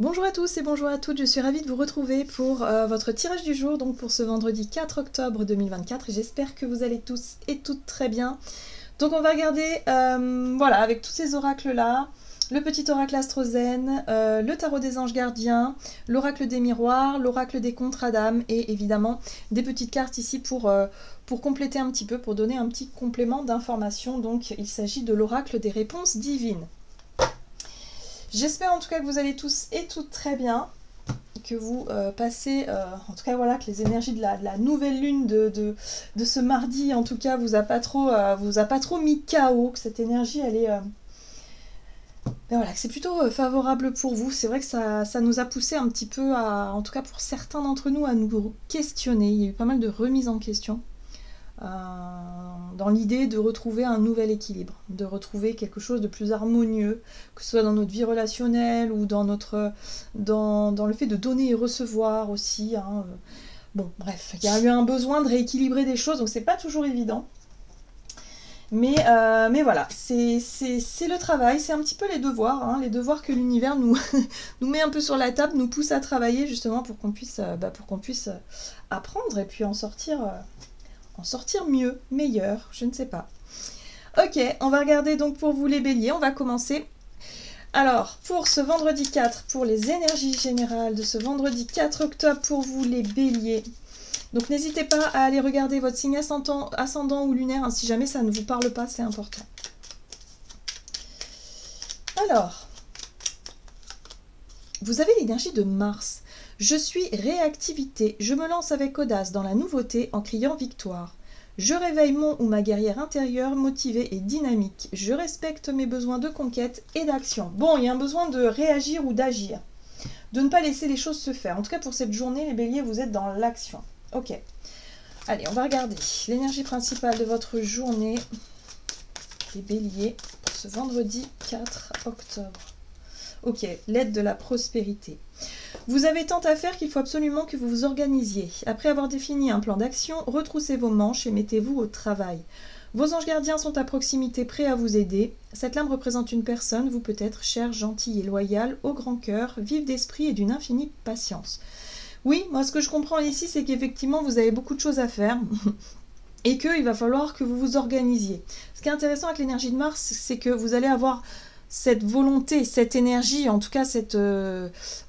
Bonjour à tous et bonjour à toutes, je suis ravie de vous retrouver pour votre tirage du jour, donc pour ce vendredi 4 octobre 2024. J'espère que vous allez tous et toutes très bien. Donc on va regarder, voilà, avec tous ces oracles-là, le petit oracle Astrozen, le tarot des anges gardiens, l'oracle des miroirs, l'oracle des contrats d'âme et évidemment des petites cartes ici pour compléter un petit peu, pour donner un petit complément d'information. Donc il s'agit de l'oracle des réponses divines. J'espère en tout cas que vous allez tous et toutes très bien, que vous passez, en tout cas voilà, que les énergies de la nouvelle lune de ce mardi, en tout cas, vous a pas trop mis KO, que cette énergie, elle est... ben voilà, que c'est plutôt favorable pour vous. C'est vrai que ça nous a poussé un petit peu à, en tout cas pour certains d'entre nous, à nous questionner. Il y a eu pas mal de remises en question. Dans l'idée de retrouver un nouvel équilibre, de retrouver quelque chose de plus harmonieux, que ce soit dans notre vie relationnelle ou dans le fait de donner et recevoir aussi. Hein. Bon, bref, il y a eu un besoin de rééquilibrer des choses, donc c'est pas toujours évident. Mais voilà, c'est le travail, c'est un petit peu les devoirs, hein, les devoirs que l'univers nous, nous met un peu sur la table, nous pousse à travailler justement pour qu'on puisse apprendre et puis en sortir mieux, meilleur, je ne sais pas. Ok, on va regarder donc pour vous les béliers, on va commencer. Alors, pour ce vendredi 4, pour les énergies générales de ce vendredi 4 octobre pour vous les béliers. Donc n'hésitez pas à aller regarder votre signe ascendant ou lunaire, hein, si jamais ça ne vous parle pas, c'est important. Alors, vous avez l'énergie de Mars. Je suis réactivité, je me lance avec audace dans la nouveauté en criant victoire. Je réveille mon ou ma guerrière intérieure motivée et dynamique. Je respecte mes besoins de conquête et d'action. Bon, il y a un besoin de réagir ou d'agir. De ne pas laisser les choses se faire. En tout cas, pour cette journée, les béliers, vous êtes dans l'action. Ok. Allez, on va regarder l'énergie principale de votre journée. Les béliers, pour ce vendredi 4 octobre. Ok, l'aide de la prospérité. Vous avez tant à faire qu'il faut absolument que vous vous organisiez. Après avoir défini un plan d'action, retroussez vos manches et mettez-vous au travail. Vos anges gardiens sont à proximité, prêts à vous aider. Cette lame représente une personne, vous peut-être chère, gentille et loyale, au grand cœur, vive d'esprit et d'une infinie patience. Oui, moi ce que je comprends ici, c'est qu'effectivement vous avez beaucoup de choses à faire et qu'il va falloir que vous vous organisiez. Ce qui est intéressant avec l'énergie de Mars, c'est que vous allez avoir cette volonté, cette énergie, en tout cas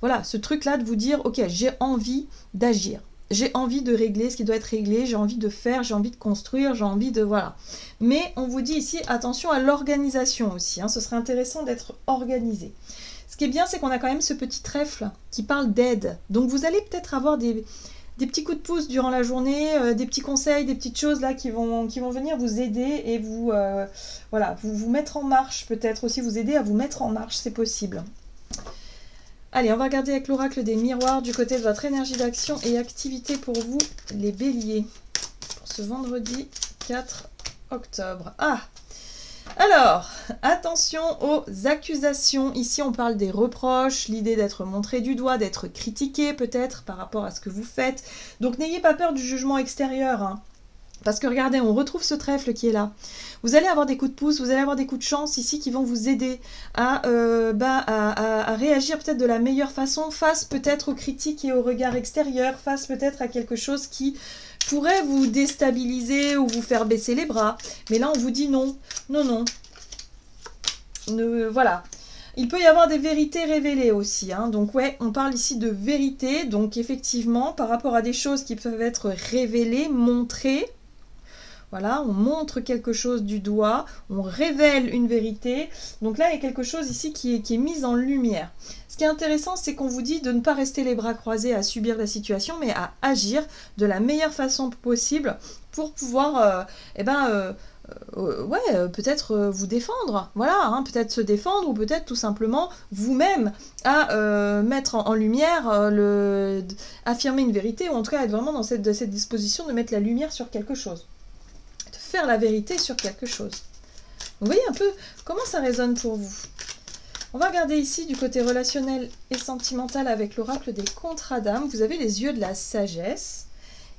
voilà, ce truc-là de vous dire, ok, j'ai envie d'agir, j'ai envie de régler ce qui doit être réglé, j'ai envie de faire, j'ai envie de construire, j'ai envie de... Voilà. Mais on vous dit ici, attention à l'organisation aussi, hein, ce serait intéressant d'être organisé. Ce qui est bien, c'est qu'on a quand même ce petit trèfle qui parle d'aide. Donc vous allez peut-être avoir des petits coups de pouce durant la journée, des petits conseils, des petites choses là qui vont venir vous aider et voilà, vous mettre en marche, peut-être aussi vous aider à vous mettre en marche, c'est possible. Allez, on va regarder avec l'oracle des miroirs du côté de votre énergie d'action et activité pour vous, les béliers, pour ce vendredi 4 octobre. Ah! Alors, attention aux accusations. Ici, on parle des reproches, l'idée d'être montré du doigt, d'être critiqué peut-être par rapport à ce que vous faites. Donc, n'ayez pas peur du jugement extérieur. Hein. Parce que regardez, on retrouve ce trèfle qui est là. Vous allez avoir des coups de pouce, vous allez avoir des coups de chance ici qui vont vous aider à réagir peut-être de la meilleure façon face peut-être aux critiques et aux regards extérieurs, face peut-être à quelque chose qui pourrait vous déstabiliser ou vous faire baisser les bras. Mais là, on vous dit non, non, non. Voilà. Il peut y avoir des vérités révélées aussi. Hein. Donc ouais, on parle ici de vérité. Donc effectivement, par rapport à des choses qui peuvent être révélées, montrées, voilà, on montre quelque chose du doigt, on révèle une vérité. Donc là, il y a quelque chose ici qui est mis en lumière. Ce qui est intéressant, c'est qu'on vous dit de ne pas rester les bras croisés à subir la situation, mais à agir de la meilleure façon possible pour pouvoir, peut-être vous défendre. Voilà, hein, peut-être se défendre ou peut-être tout simplement vous-même à mettre en lumière, affirmer une vérité ou en tout cas être vraiment dans cette disposition de mettre la lumière sur quelque chose. Faire la vérité sur quelque chose. Vous voyez un peu comment ça résonne pour vous. On va regarder ici du côté relationnel et sentimental avec l'oracle des contrats d'âme. Vous avez les yeux de la sagesse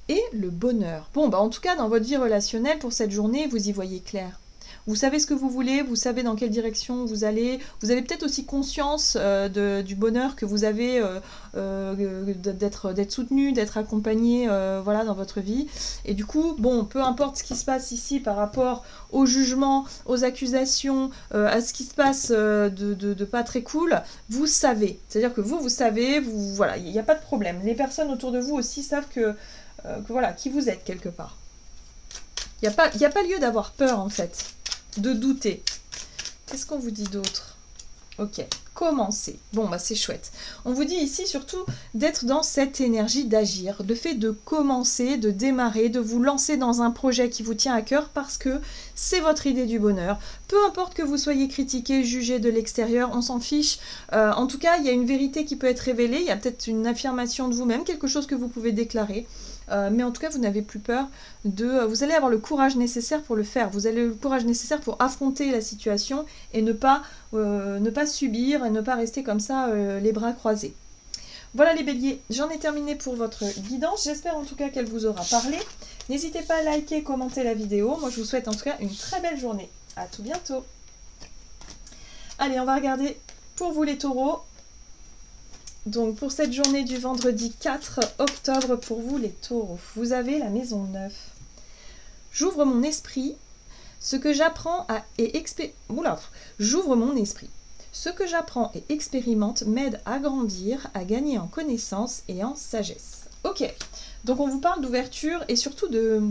et le bonheur. Bon, en tout cas, dans votre vie relationnelle, pour cette journée, vous y voyez clair. Vous savez ce que vous voulez, vous savez dans quelle direction vous allez. Vous avez peut-être aussi conscience du bonheur que vous avez d'être soutenu, d'être accompagné voilà, dans votre vie. Et du coup, bon, peu importe ce qui se passe ici par rapport au jugement, aux accusations, à ce qui se passe de pas très cool, vous savez. C'est-à-dire que vous savez, voilà, il n'y a pas de problème. Les personnes autour de vous aussi savent que voilà, qui vous êtes quelque part. Il n'y a pas lieu d'avoir peur en fait, de douter. Qu'est-ce qu'on vous dit d'autre? Ok, commencez. Bon, bah c'est chouette. On vous dit ici surtout d'être dans cette énergie d'agir, le fait de commencer, de démarrer, de vous lancer dans un projet qui vous tient à cœur parce que c'est votre idée du bonheur. Peu importe que vous soyez critiqué, jugé de l'extérieur, on s'en fiche. En tout cas, il y a une vérité qui peut être révélée, il y a peut-être une affirmation de vous-même, quelque chose que vous pouvez déclarer. Mais en tout cas, vous n'avez plus peur vous allez avoir le courage nécessaire pour le faire. Vous avez le courage nécessaire pour affronter la situation et ne pas subir et ne pas rester comme ça les bras croisés. Voilà les béliers, j'en ai terminé pour votre guidance. J'espère en tout cas qu'elle vous aura parlé. N'hésitez pas à liker, commenter la vidéo. Moi, je vous souhaite en tout cas une très belle journée. À tout bientôt. Allez, on va regarder pour vous les taureaux. Donc pour cette journée du vendredi 4 octobre, pour vous les taureaux, vous avez la maison 9. J'ouvre mon esprit, ce que j'apprends j'ouvre mon esprit. Ce que j'apprends et expérimente m'aide à grandir, à gagner en connaissance et en sagesse. Ok, donc on vous parle d'ouverture et surtout de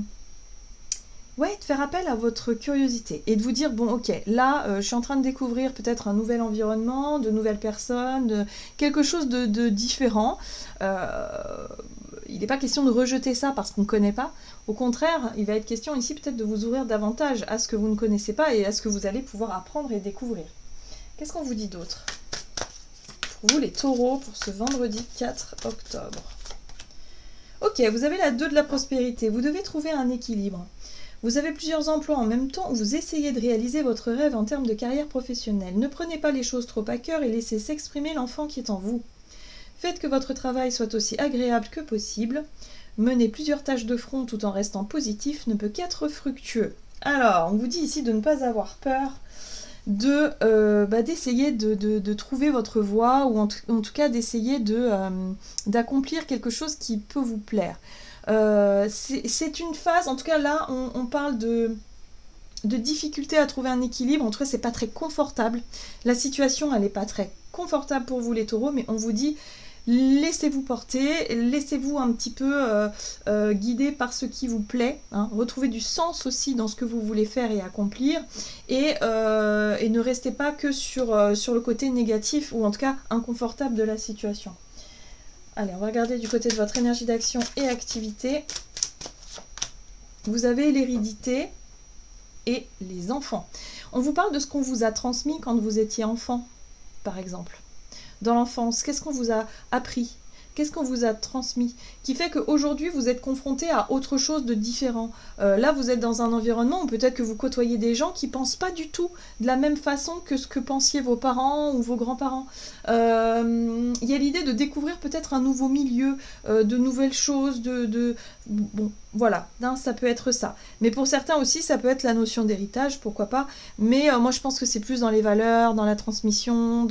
faire appel à votre curiosité et de vous dire, bon ok, là je suis en train de découvrir peut-être un nouvel environnement, de nouvelles personnes, quelque chose de différent. Il n'est pas question de rejeter ça parce qu'on ne connaît pas. Au contraire, il va être question ici peut-être de vous ouvrir davantage à ce que vous ne connaissez pas et à ce que vous allez pouvoir apprendre et découvrir. Qu'est-ce qu'on vous dit d'autre pour vous les taureaux pour ce vendredi 4 octobre? Ok, vous avez la 2 de la prospérité. Vous devez trouver un équilibre. Vous avez plusieurs emplois en même temps où vous essayez de réaliser votre rêve en termes de carrière professionnelle. Ne prenez pas les choses trop à cœur et laissez s'exprimer l'enfant qui est en vous. Faites que votre travail soit aussi agréable que possible. Mener plusieurs tâches de front tout en restant positif ne peut qu'être fructueux. Alors, on vous dit ici de ne pas avoir peur d'essayer de trouver votre voie ou en tout cas d'essayer d'accomplir quelque chose qui peut vous plaire. C'est une phase, en tout cas là on parle de difficulté à trouver un équilibre, en tout cas c'est pas très confortable, la situation elle n'est pas très confortable pour vous les taureaux, mais on vous dit laissez-vous porter, laissez-vous un petit peu guider par ce qui vous plaît, hein. Retrouvez du sens aussi dans ce que vous voulez faire et accomplir, et ne restez pas que sur le côté négatif ou en tout cas inconfortable de la situation. Allez, on va regarder du côté de votre énergie d'action et activité. Vous avez l'hérédité et les enfants. On vous parle de ce qu'on vous a transmis quand vous étiez enfant, par exemple. Dans l'enfance, qu'est-ce qu'on vous a appris? Qu'est-ce qu'on vous a transmis? Qui fait qu'aujourd'hui, vous êtes confronté à autre chose de différent. Là, vous êtes dans un environnement où peut-être que vous côtoyez des gens qui ne pensent pas du tout de la même façon que ce que pensiez vos parents ou vos grands-parents. Il y a l'idée de découvrir peut-être un nouveau milieu, de nouvelles choses, bon, voilà, hein, ça peut être ça. Mais pour certains aussi, ça peut être la notion d'héritage, pourquoi pas. Mais moi, je pense que c'est plus dans les valeurs, dans la transmission,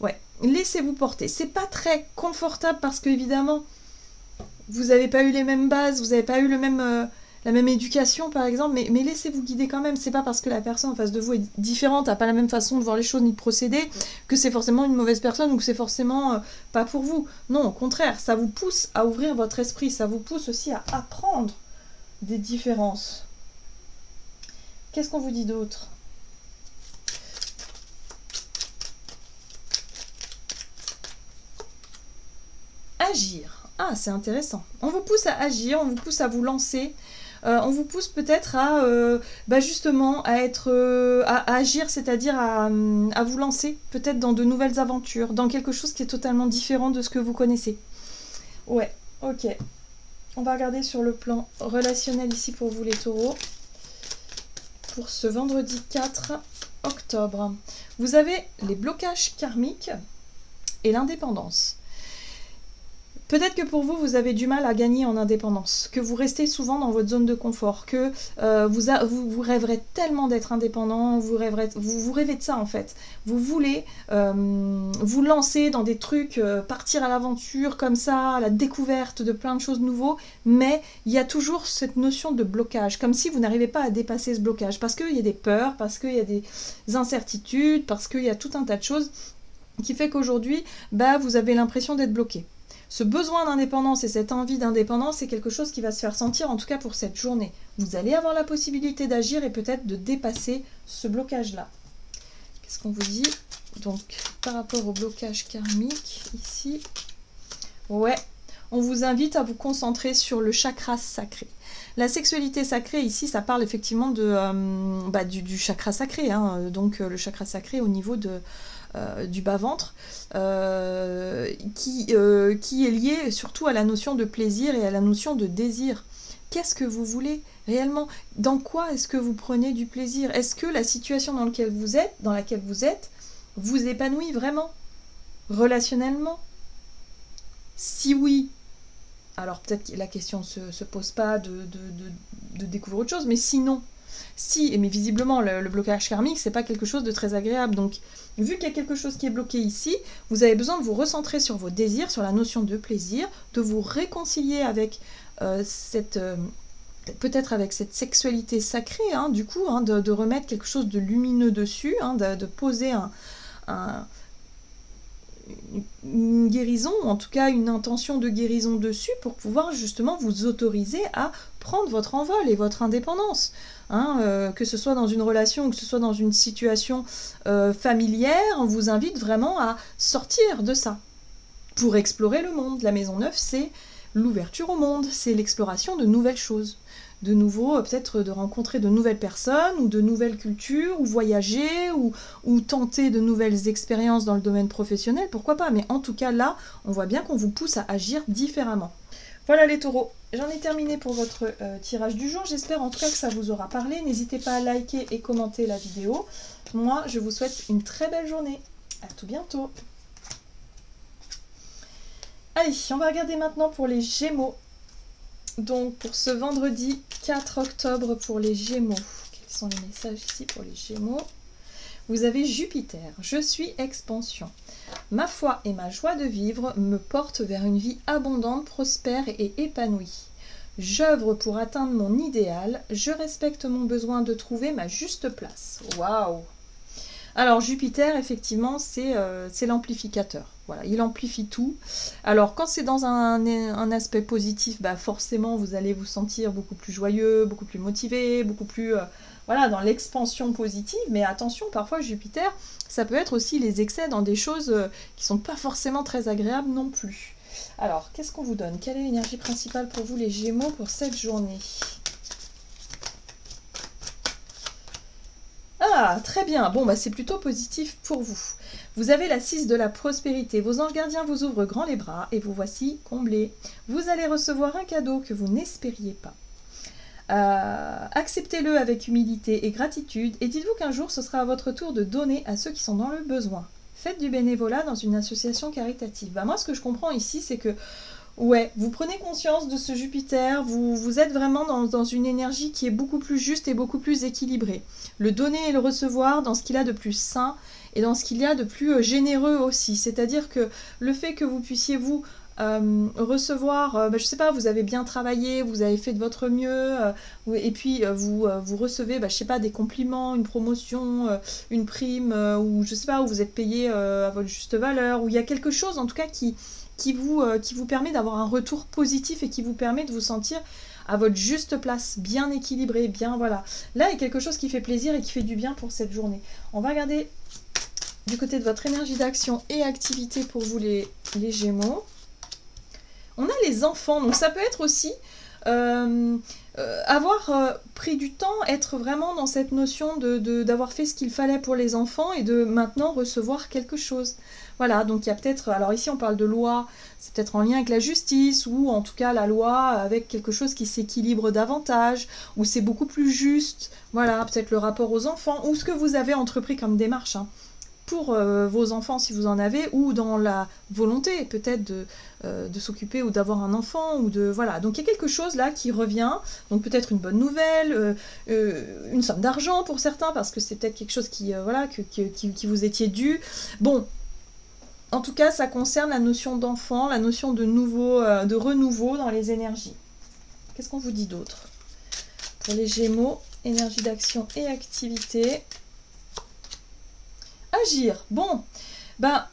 ouais. Laissez-vous porter. C'est pas très confortable parce que évidemment vous n'avez pas eu les mêmes bases, vous n'avez pas eu la même éducation par exemple, mais laissez-vous guider quand même. C'est pas parce que la personne en face de vous est différente, n'a pas la même façon de voir les choses ni de procéder, que c'est forcément une mauvaise personne ou que c'est forcément pas pour vous. Non, au contraire, ça vous pousse à ouvrir votre esprit, ça vous pousse aussi à apprendre des différences. Qu'est-ce qu'on vous dit d'autre ? Agir. Ah, c'est intéressant. On vous pousse à agir, on vous pousse à vous lancer, on vous pousse peut-être à justement à agir, c'est-à-dire à vous lancer peut-être dans de nouvelles aventures, dans quelque chose qui est totalement différent de ce que vous connaissez. Ouais, ok. On va regarder sur le plan relationnel ici pour vous les taureaux. Pour ce vendredi 4 octobre. Vous avez les blocages karmiques et l'indépendance. Peut-être que pour vous, vous avez du mal à gagner en indépendance, que vous restez souvent dans votre zone de confort, que vous rêverez tellement d'être indépendant, vous rêvez de ça en fait. Vous voulez vous lancer dans des trucs, partir à l'aventure comme ça, à la découverte de plein de choses nouveaux, mais il y a toujours cette notion de blocage, comme si vous n'arrivez pas à dépasser ce blocage, parce qu'il y a des peurs, parce qu'il y a des incertitudes, parce qu'il y a tout un tas de choses qui fait qu'aujourd'hui, vous avez l'impression d'être bloqué. Ce besoin d'indépendance et cette envie d'indépendance, c'est quelque chose qui va se faire sentir, en tout cas pour cette journée. Vous allez avoir la possibilité d'agir et peut-être de dépasser ce blocage-là. Qu'est-ce qu'on vous dit? Donc, par rapport au blocage karmique, ici, ouais, on vous invite à vous concentrer sur le chakra sacré. La sexualité sacrée, ici, ça parle effectivement du chakra sacré, hein, donc le chakra sacré au niveau du bas-ventre, qui est lié surtout à la notion de plaisir et à la notion de désir. Qu'est-ce que vous voulez réellement? Dans quoi est-ce que vous prenez du plaisir? Est-ce que la situation dans laquelle vous êtes vous épanouit vraiment? Relationnellement? Si oui, alors peut-être que la question ne se pose pas de découvrir autre chose, mais sinon, mais visiblement le blocage karmique, c'est pas quelque chose de très agréable. Donc, vu qu'il y a quelque chose qui est bloqué ici, vous avez besoin de vous recentrer sur vos désirs, sur la notion de plaisir, de vous réconcilier avec peut-être avec cette sexualité sacrée, hein, du coup, hein, de remettre quelque chose de lumineux dessus, hein, de poser une guérison, ou en tout cas une intention de guérison dessus, pour pouvoir justement vous autoriser à prendre votre envol et votre indépendance. Hein, que ce soit dans une relation ou que ce soit dans une situation familière, on vous invite vraiment à sortir de ça pour explorer le monde. La maison 9, c'est l'ouverture au monde, c'est l'exploration de nouvelles choses. De nouveau, peut-être de rencontrer de nouvelles personnes ou de nouvelles cultures, ou voyager, ou tenter de nouvelles expériences dans le domaine professionnel, pourquoi pas. Mais en tout cas, là, on voit bien qu'on vous pousse à agir différemment. Voilà les taureaux, j'en ai terminé pour votre tirage du jour. J'espère en tout cas que ça vous aura parlé. N'hésitez pas à liker et commenter la vidéo. Moi, je vous souhaite une très belle journée. À tout bientôt. Allez, on va regarder maintenant pour les Gémeaux. Donc, pour ce vendredi 4 octobre pour les Gémeaux. Quels sont les messages ici pour les Gémeaux? Vous avez Jupiter. Je suis expansion. Ma foi et ma joie de vivre me portent vers une vie abondante, prospère et épanouie. J'œuvre pour atteindre mon idéal. Je respecte mon besoin de trouver ma juste place. Waouh! Alors Jupiter, effectivement, c'est l'amplificateur. Voilà, il amplifie tout. Alors quand c'est dans un aspect positif, forcément vous allez vous sentir beaucoup plus joyeux, beaucoup plus motivé, beaucoup plus voilà, dans l'expansion positive. Mais attention, parfois Jupiter, ça peut être aussi les excès dans des choses qui sont pas forcément très agréables non plus. Alors, qu'est-ce qu'on vous donne? Quelle est l'énergie principale pour vous les Gémeaux pour cette journée? Ah, très bien. Bon, c'est plutôt positif pour vous. Vous avez la 6 de la prospérité. Vos anges gardiens vous ouvrent grand les bras et vous voici comblés. Vous allez recevoir un cadeau que vous n'espériez pas. Acceptez-le avec humilité et gratitude et dites-vous qu'un jour, ce sera à votre tour de donner à ceux qui sont dans le besoin. Faites du bénévolat dans une association caritative. Moi, ce que je comprends ici, c'est que ouais, vous prenez conscience de ce Jupiter, vous êtes vraiment dans une énergie qui est beaucoup plus juste et beaucoup plus équilibrée. Le donner et le recevoir dans ce qu'il a de plus sain et dans ce qu'il y a de plus généreux aussi. C'est-à-dire que le fait que vous puissiez vous recevoir, je sais pas, vous avez bien travaillé, vous avez fait de votre mieux, et puis vous recevez, je sais pas, des compliments, une promotion, une prime, ou je sais pas, où vous êtes payé à votre juste valeur, où il y a quelque chose en tout cas qui vous permet d'avoir un retour positif et qui vous permet de vous sentir à votre juste place, bien équilibré, bien voilà. Là, il y a quelque chose qui fait plaisir et qui fait du bien pour cette journée. On va regarder du côté de votre énergie d'action et activité pour vous les Gémeaux. On a les enfants, donc ça peut être aussi avoir pris du temps, être vraiment dans cette notion d'avoir fait ce qu'il fallait pour les enfants et de maintenant recevoir quelque chose. Voilà, donc il y a peut-être, alors ici on parle de loi, c'est peut-être en lien avec la justice, ou en tout cas la loi avec quelque chose qui s'équilibre davantage, ou c'est beaucoup plus juste, voilà, peut-être le rapport aux enfants, ou ce que vous avez entrepris comme démarche, hein. pour vos enfants si vous en avez, ou dans la volonté peut-être de s'occuper ou d'avoir un enfant, ou de voilà. Donc il y a quelque chose là qui revient, donc peut-être une bonne nouvelle, une somme d'argent pour certains, parce que c'est peut-être quelque chose qui, voilà, qui vous étiez dû. Bon, en tout cas, ça concerne la notion d'enfant, la notion de nouveau, de renouveau dans les énergies. Qu'est-ce qu'on vous dit d'autre? Pour les Gémeaux, énergie d'action et activité. Agir. Bon, ben,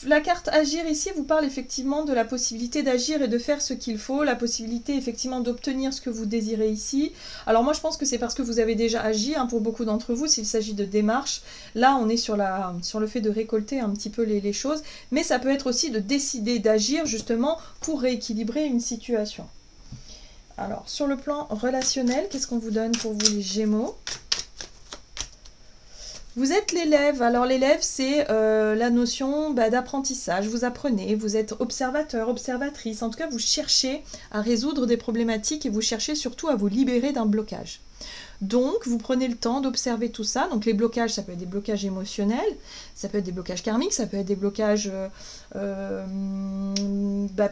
la carte agir ici vous parle effectivement de la possibilité d'agir et de faire ce qu'il faut, la possibilité effectivement d'obtenir ce que vous désirez ici. Alors moi je pense que c'est parce que vous avez déjà agi, hein, pour beaucoup d'entre vous, s'il s'agit de démarches. Là on est sur le fait de récolter un petit peu les choses, mais ça peut être aussi de décider d'agir justement pour rééquilibrer une situation. Alors sur le plan relationnel, qu'est-ce qu'on vous donne pour vous les Gémeaux? Vous êtes l'élève. Alors l'élève, c'est la notion d'apprentissage. Vous apprenez, vous êtes observateur, observatrice. En tout cas, vous cherchez à résoudre des problématiques et vous cherchez surtout à vous libérer d'un blocage. Donc, vous prenez le temps d'observer tout ça. Donc, les blocages, ça peut être des blocages émotionnels, ça peut être des blocages karmiques, ça peut être des blocages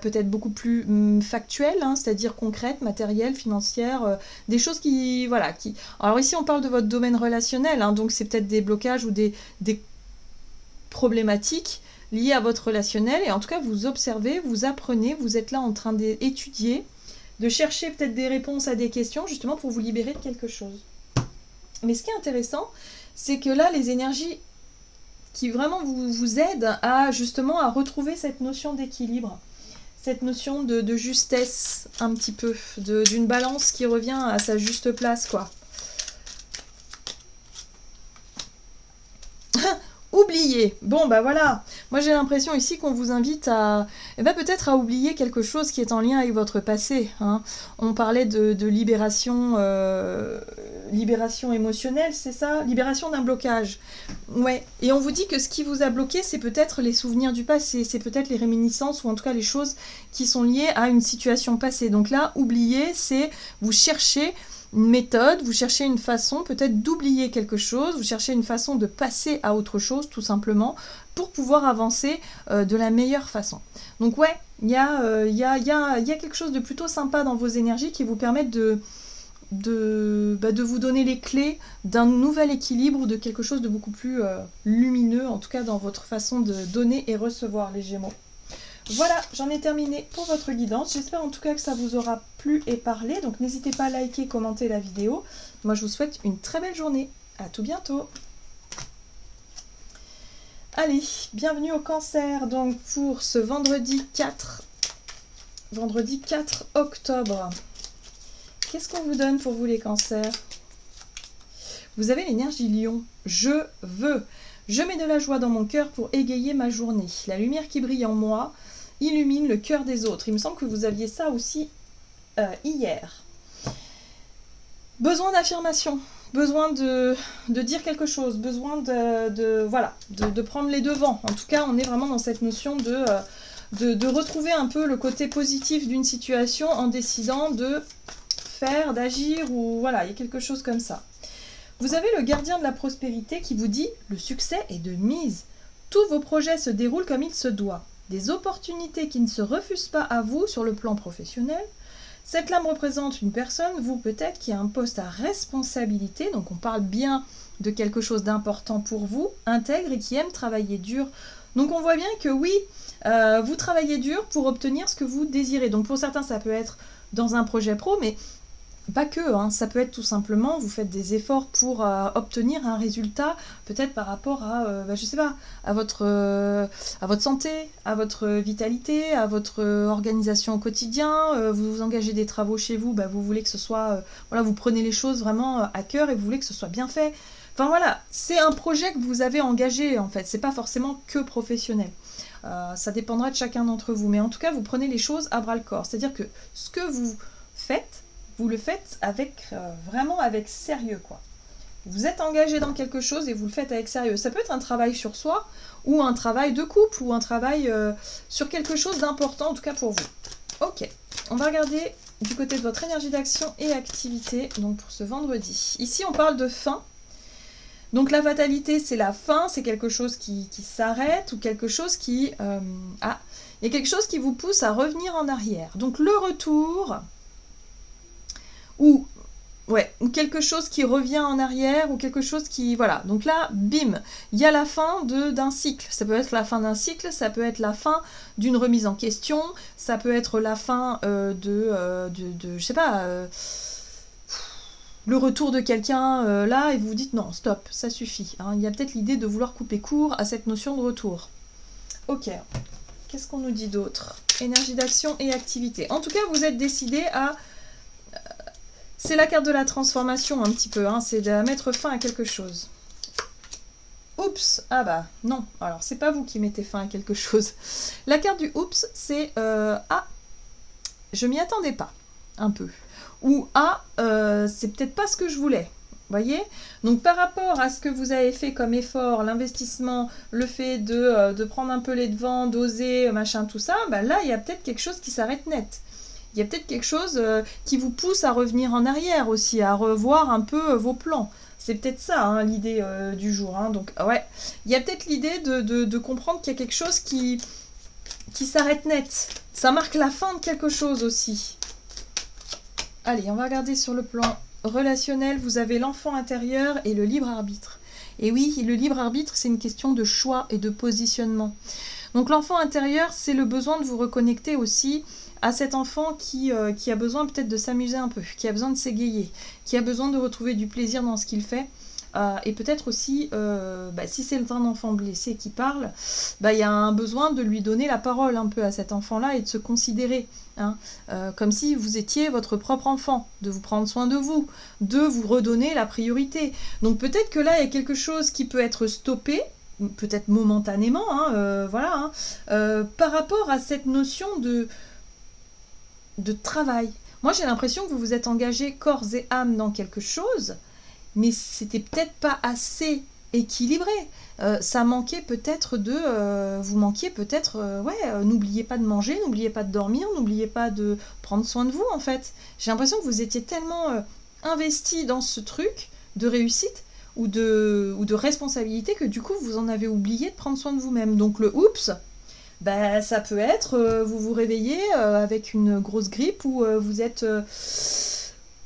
peut-être beaucoup plus factuels, hein, c'est-à-dire concrètes, matérielles, financières, des choses qui, voilà, qui... Alors ici, on parle de votre domaine relationnel, hein, donc c'est peut-être des blocages ou des problématiques liées à votre relationnel. Et en tout cas, vous observez, vous apprenez, vous êtes là en train d'étudier, de chercher peut-être des réponses à des questions, justement pour vous libérer de quelque chose. Mais ce qui est intéressant, c'est que là, les énergies qui vraiment vous aident à justement à retrouver cette notion d'équilibre, cette notion de justesse un petit peu, d'une balance qui revient à sa juste place, quoi. Oublier. Bon, bah voilà. Moi, j'ai l'impression ici qu'on vous invite à, peut-être à oublier quelque chose qui est en lien avec votre passé. Hein. On parlait de libération, libération émotionnelle, c'est ça? Libération d'un blocage. Ouais. Et on vous dit que ce qui vous a bloqué, c'est peut-être les souvenirs du passé, c'est peut-être les réminiscences ou en tout cas les choses qui sont liées à une situation passée. Donc là, oublier, c'est vous cherchez une méthode, vous cherchez une façon peut-être d'oublier quelque chose, vous cherchez une façon de passer à autre chose tout simplement pour pouvoir avancer de la meilleure façon. Donc ouais, il y a quelque chose de plutôt sympa dans vos énergies qui vous permettent de vous donner les clés d'un nouvel équilibre ou de quelque chose de beaucoup plus lumineux, en tout cas dans votre façon de donner et recevoir les Gémeaux. Voilà, j'en ai terminé pour votre guidance. J'espère en tout cas que ça vous aura plu et parlé. Donc n'hésitez pas à liker, commenter la vidéo. Moi je vous souhaite une très belle journée. À tout bientôt. Allez, bienvenue au Cancer. Donc pour ce vendredi 4 octobre. Qu'est-ce qu'on vous donne pour vous les Cancers? Vous avez l'énergie Lion. Je veux. Je mets de la joie dans mon cœur pour égayer ma journée. La lumière qui brille en moi illumine le cœur des autres. Il me semble que vous aviez ça aussi hier. Besoin d'affirmation, besoin de dire quelque chose, besoin de prendre les devants. En tout cas, on est vraiment dans cette notion de retrouver un peu le côté positif d'une situation en décidant de faire, d'agir, ou voilà, il y a quelque chose comme ça. Vous avez le gardien de la prospérité qui vous dit « Le succès est de mise. Tous vos projets se déroulent comme il se doit. Des opportunités qui ne se refusent pas à vous sur le plan professionnel. Cette lame représente une personne, vous peut-être, qui a un poste à responsabilité. Donc on parle bien de quelque chose d'important pour vous, intègre et qui aime travailler dur. Donc on voit bien que oui, vous travaillez dur pour obtenir ce que vous désirez. Donc pour certains, ça peut être dans un projet pro, mais pas que, hein, ça peut être tout simplement, vous faites des efforts pour obtenir un résultat, peut-être par rapport à, je sais pas, à votre santé, à votre vitalité, à votre organisation au quotidien, vous vous engagez des travaux chez vous, vous voulez que ce soit, voilà, vous prenez les choses vraiment à cœur et vous voulez que ce soit bien fait. Enfin voilà, c'est un projet que vous avez engagé en fait, c'est pas forcément que professionnel. Ça dépendra de chacun d'entre vous, mais en tout cas, vous prenez les choses à bras-le-corps, c'est-à-dire que ce que vous faites, vous le faites avec vraiment avec sérieux, quoi. Vous êtes engagé dans quelque chose et vous le faites avec sérieux. Ça peut être un travail sur soi, ou un travail de couple, ou un travail sur quelque chose d'important, en tout cas pour vous. Ok, on va regarder du côté de votre énergie d'action et activité, donc pour ce vendredi. Ici, on parle de fin. Donc la fatalité, c'est la fin, c'est quelque chose qui s'arrête ou quelque chose qui... Ah, il y a quelque chose qui vous pousse à revenir en arrière. Donc le retour, ou quelque chose qui revient en arrière, ou quelque chose qui... Voilà, donc là, bim, il y a la fin d'un cycle. Ça peut être la fin d'un cycle, ça peut être la fin d'une remise en question, ça peut être la fin je sais pas... le retour de quelqu'un là, et vous vous dites non, stop, ça suffit. Hein. Il y a peut-être l'idée de vouloir couper court à cette notion de retour. Ok, qu'est-ce qu'on nous dit d'autre? Énergie d'action et activité. En tout cas, vous êtes décidé à... C'est la carte de la transformation un petit peu, hein. C'est de mettre fin à quelque chose. Oups, ah bah non, alors c'est pas vous qui mettez fin à quelque chose. La carte du oups, c'est ah, je m'y attendais pas, un peu. Ou ah, c'est peut-être pas ce que je voulais. Voyez? Donc par rapport à ce que vous avez fait comme effort, l'investissement, le fait de prendre un peu les devants, d'oser, machin, tout ça, bah là, il y a peut-être quelque chose qui s'arrête net. Il y a peut-être quelque chose qui vous pousse à revenir en arrière aussi, à revoir un peu vos plans. C'est peut-être ça, hein, l'idée du jour. Hein. Donc ouais, il y a peut-être l'idée de comprendre qu'il y a quelque chose qui s'arrête net. Ça marque la fin de quelque chose aussi. Allez, on va regarder sur le plan relationnel. Vous avez l'enfant intérieur et le libre arbitre. Et oui, le libre arbitre, c'est une question de choix et de positionnement. Donc l'enfant intérieur, c'est le besoin de vous reconnecter aussi à cet enfant qui a besoin peut-être de s'amuser un peu, qui a besoin de s'égayer, qui a besoin de retrouver du plaisir dans ce qu'il fait. Et peut-être aussi, si c'est un enfant blessé qui parle, il y a un besoin de lui donner la parole un peu à cet enfant-là et de se considérer, hein, comme si vous étiez votre propre enfant, de vous prendre soin de vous redonner la priorité. Donc peut-être que là, il y a quelque chose qui peut être stoppé, peut-être momentanément, hein, voilà, hein, par rapport à cette notion de travail. Moi, j'ai l'impression que vous vous êtes engagé corps et âme dans quelque chose, mais c'était peut-être pas assez équilibré. Ça manquait peut-être vous manquiez peut-être... n'oubliez pas de manger, n'oubliez pas de dormir, n'oubliez pas de prendre soin de vous, en fait. J'ai l'impression que vous étiez tellement investi dans ce truc de réussite ou de responsabilité que du coup, vous en avez oublié de prendre soin de vous-même. Donc le « oups », ça peut être, vous vous réveillez avec une grosse grippe ou vous êtes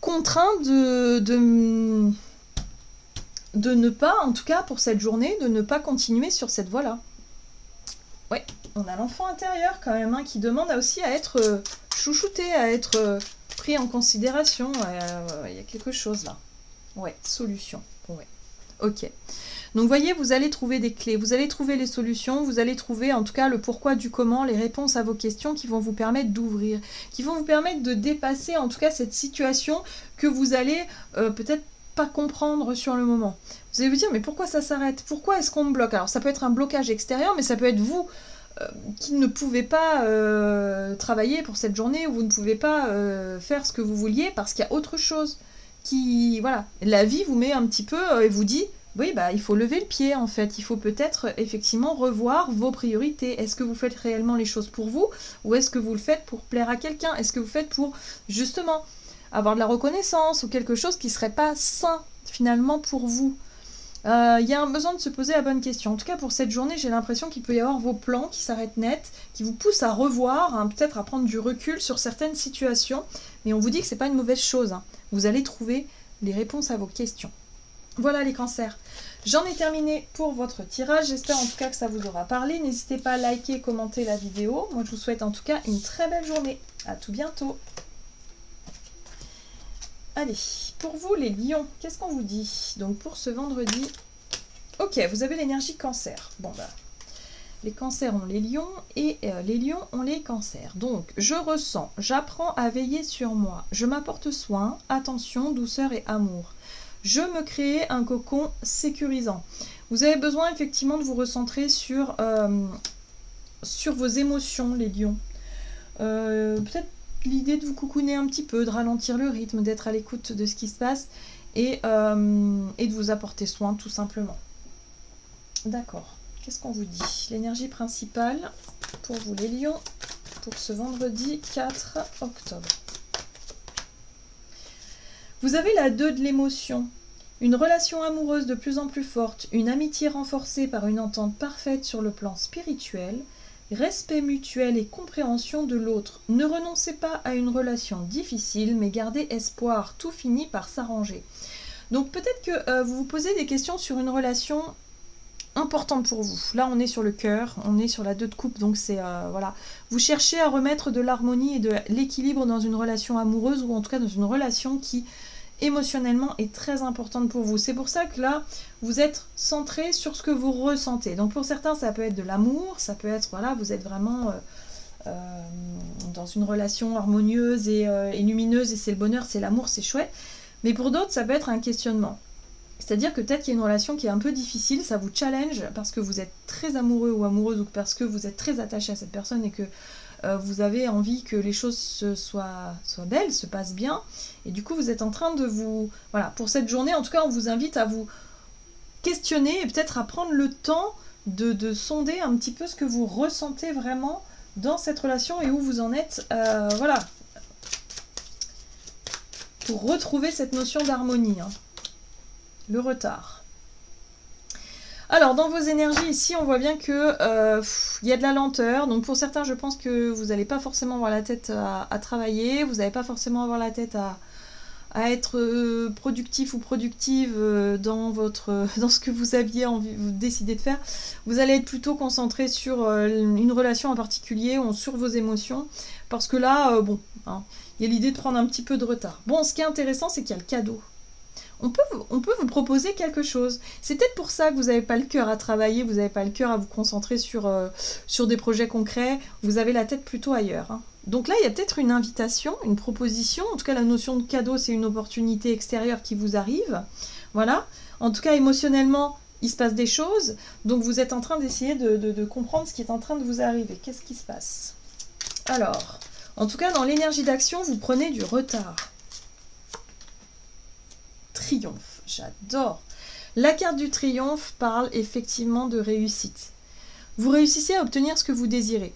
contraint de ne pas, en tout cas pour cette journée, de ne pas continuer sur cette voie-là. Ouais, on a l'enfant intérieur quand même, hein, qui demande aussi à être chouchouté, à être pris en considération. Il y a quelque chose là. Ouais, solution. Ouais. Ok. Donc vous voyez, vous allez trouver des clés, vous allez trouver les solutions, vous allez trouver en tout cas le pourquoi du comment, les réponses à vos questions qui vont vous permettre d'ouvrir, qui vont vous permettre de dépasser en tout cas cette situation que vous allez peut-être pas comprendre sur le moment. Vous allez vous dire mais pourquoi ça s'arrête? Pourquoi est-ce qu'on me bloque? Alors ça peut être un blocage extérieur, mais ça peut être vous qui ne pouvez pas travailler pour cette journée, ou vous ne pouvez pas faire ce que vous vouliez parce qu'il y a autre chose qui... Voilà, la vie vous met un petit peu et vous dit... Oui, il faut lever le pied en fait, il faut peut-être effectivement revoir vos priorités. Est-ce que vous faites réellement les choses pour vous, ou est-ce que vous le faites pour plaire à quelqu'un? Est-ce que vous faites pour justement avoir de la reconnaissance ou quelque chose qui ne serait pas sain finalement pour vous? Il y a un besoin de se poser la bonne question. En tout cas pour cette journée, j'ai l'impression qu'il peut y avoir vos plans qui s'arrêtent net, qui vous poussent à revoir, hein, peut-être à prendre du recul sur certaines situations, mais on vous dit que c'est pas une mauvaise chose, hein. Vous allez trouver les réponses à vos questions. Voilà les cancers. J'en ai terminé pour votre tirage. J'espère en tout cas que ça vous aura parlé. N'hésitez pas à liker et commenter la vidéo. Moi, je vous souhaite en tout cas une très belle journée. À tout bientôt. Allez, pour vous les lions, qu'est-ce qu'on vous dit? Donc pour ce vendredi, ok, vous avez l'énergie cancer. Bon, les cancers ont les lions et les lions ont les cancers. Donc, je ressens, j'apprends à veiller sur moi. Je m'apporte soin, attention, douceur et amour. Je me crée un cocon sécurisant. Vous avez besoin effectivement de vous recentrer sur vos émotions, les lions. Peut-être l'idée de vous coucouner un petit peu, de ralentir le rythme, d'être à l'écoute de ce qui se passe et de vous apporter soin tout simplement. D'accord. Qu'est-ce qu'on vous dit? L'énergie principale pour vous les lions pour ce vendredi 4 octobre. Vous avez la 2 de l'émotion. Une relation amoureuse de plus en plus forte, une amitié renforcée par une entente parfaite sur le plan spirituel, respect mutuel et compréhension de l'autre. Ne renoncez pas à une relation difficile, mais gardez espoir, tout finit par s'arranger. Donc peut-être que vous vous posez des questions sur une relation importante pour vous. Là, on est sur le cœur, on est sur la 2 de coupe, donc c'est voilà. Vous cherchez à remettre de l'harmonie et de l'équilibre dans une relation amoureuse, ou en tout cas dans une relation qui émotionnellement est très importante pour vous. C'est pour ça que là, vous êtes centré sur ce que vous ressentez. Donc pour certains, ça peut être de l'amour, ça peut être, voilà, vous êtes vraiment dans une relation harmonieuse et lumineuse, et c'est le bonheur, c'est l'amour, c'est chouette. Mais pour d'autres, ça peut être un questionnement. C'est-à-dire que peut-être qu'il y a une relation qui est un peu difficile, ça vous challenge parce que vous êtes très amoureux ou amoureuse, ou parce que vous êtes très attaché à cette personne et que vous avez envie que les choses soient belles, se passent bien, et du coup vous êtes en train de vous... Voilà, pour cette journée, en tout cas, on vous invite à vous questionner et peut-être à prendre le temps de sonder un petit peu ce que vous ressentez vraiment dans cette relation et où vous en êtes, voilà, pour retrouver cette notion d'harmonie, hein. Le retard. Alors, dans vos énergies, ici, on voit bien que y a de la lenteur. Donc, pour certains, je pense que vous n'allez pas forcément avoir la tête à travailler. Vous n'allez pas forcément avoir la tête à être productif ou productive dans ce que vous aviez décidé de faire. Vous allez être plutôt concentré sur une relation en particulier ou sur vos émotions. Parce que là, bon, hein, il y a l'idée de prendre un petit peu de retard. Bon, ce qui est intéressant, c'est qu'il y a le cadeau. On peut vous proposer quelque chose. C'est peut-être pour ça que vous n'avez pas le cœur à travailler, vous n'avez pas le cœur à vous concentrer sur des projets concrets, vous avez la tête plutôt ailleurs, hein. Donc là, il y a peut-être une invitation, une proposition. En tout cas, la notion de cadeau, c'est une opportunité extérieure qui vous arrive. Voilà. En tout cas, émotionnellement, il se passe des choses. Donc vous êtes en train d'essayer de comprendre ce qui est en train de vous arriver. Qu'est-ce qui se passe? Alors, en tout cas, dans l'énergie d'action, vous prenez du retard. Triomphe, j'adore. La carte du triomphe parle effectivement de réussite. Vous réussissez à obtenir ce que vous désirez.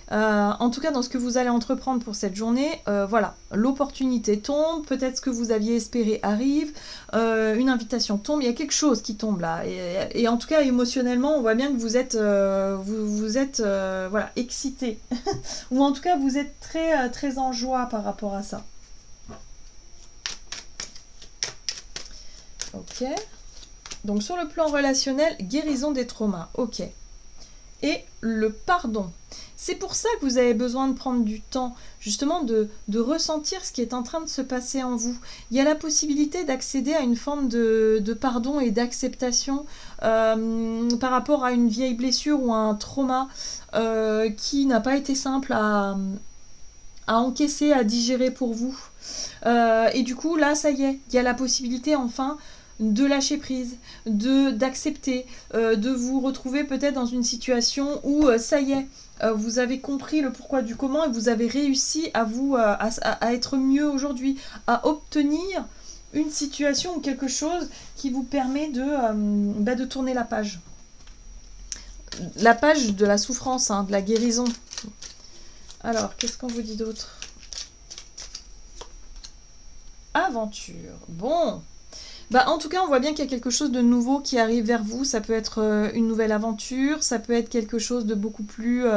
En tout cas, dans ce que vous allez entreprendre pour cette journée, voilà, l'opportunité tombe, peut-être ce que vous aviez espéré arrive, une invitation tombe, il y a quelque chose qui tombe là. Et en tout cas, émotionnellement, on voit bien que vous êtes, voilà, excité. Ou en tout cas, vous êtes très, très en joie par rapport à ça. Ok. Donc sur le plan relationnel, guérison des traumas. Ok. Et le pardon. C'est pour ça que vous avez besoin de prendre du temps, justement de ressentir ce qui est en train de se passer en vous. Il y a la possibilité d'accéder à une forme de pardon et d'acceptation par rapport à une vieille blessure ou à un trauma qui n'a pas été simple à encaisser, à digérer pour vous. Et du coup, là, ça y est, il y a la possibilité enfin de lâcher prise, d'accepter, de vous retrouver peut-être dans une situation où ça y est, vous avez compris le pourquoi du comment et vous avez réussi à être mieux aujourd'hui, à obtenir une situation ou quelque chose qui vous permet de tourner la page. La page de la souffrance, hein, de la guérison. Alors, qu'est-ce qu'on vous dit d'autre? Aventure. Bon. Bah, en tout cas, on voit bien qu'il y a quelque chose de nouveau qui arrive vers vous. Ça peut être une nouvelle aventure, ça peut être quelque chose de beaucoup plus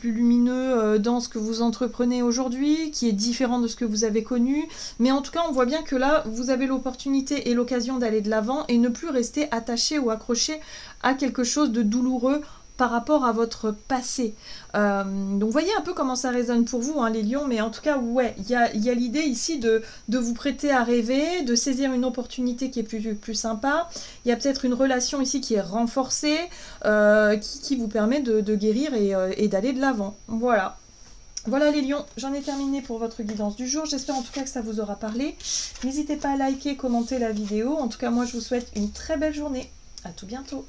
lumineux dans ce que vous entreprenez aujourd'hui, qui est différent de ce que vous avez connu. Mais en tout cas, on voit bien que là, vous avez l'opportunité et l'occasion d'aller de l'avant et ne plus rester attaché ou accroché à quelque chose de douloureux par rapport à votre passé. Donc voyez un peu comment ça résonne pour vous, hein, les lions, mais en tout cas, ouais, il y a l'idée ici de vous prêter à rêver, de saisir une opportunité qui est plus sympa. Il y a peut-être une relation ici qui est renforcée, qui vous permet de guérir et d'aller de l'avant. Voilà. Voilà les lions, j'en ai terminé pour votre guidance du jour. J'espère en tout cas que ça vous aura parlé. N'hésitez pas à liker, commenter la vidéo. En tout cas, moi, je vous souhaite une très belle journée. À tout bientôt.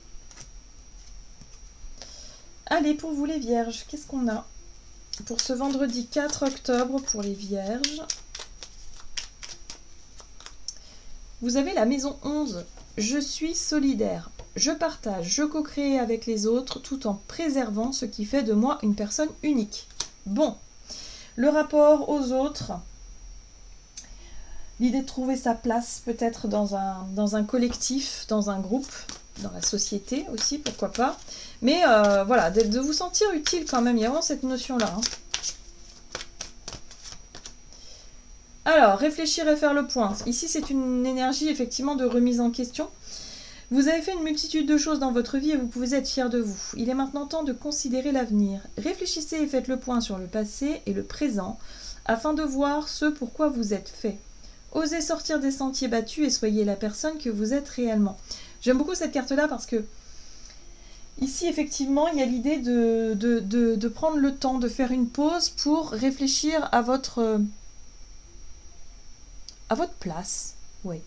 Allez, pour vous les vierges, qu'est-ce qu'on a pour ce vendredi 4 octobre pour les vierges? Vous avez la maison 11. Je suis solidaire. Je partage, je co-crée avec les autres tout en préservant ce qui fait de moi une personne unique. Bon, le rapport aux autres. l'idée de trouver sa place peut-être dans un collectif, dans un groupe, dans la société aussi, pourquoi pas. Mais voilà, de vous sentir utile quand même, il y a vraiment cette notion-là. Hein. Alors, réfléchir et faire le point. Ici, c'est une énergie effectivement de remise en question. Vous avez fait une multitude de choses dans votre vie et vous pouvez être fier de vous. Il est maintenant temps de considérer l'avenir. Réfléchissez et faites le point sur le passé et le présent afin de voir ce pourquoi vous êtes fait. Osez sortir des sentiers battus et soyez la personne que vous êtes réellement. J'aime beaucoup cette carte-là parce que ici, effectivement, il y a l'idée de prendre le temps, de faire une pause pour réfléchir à votre place, oui,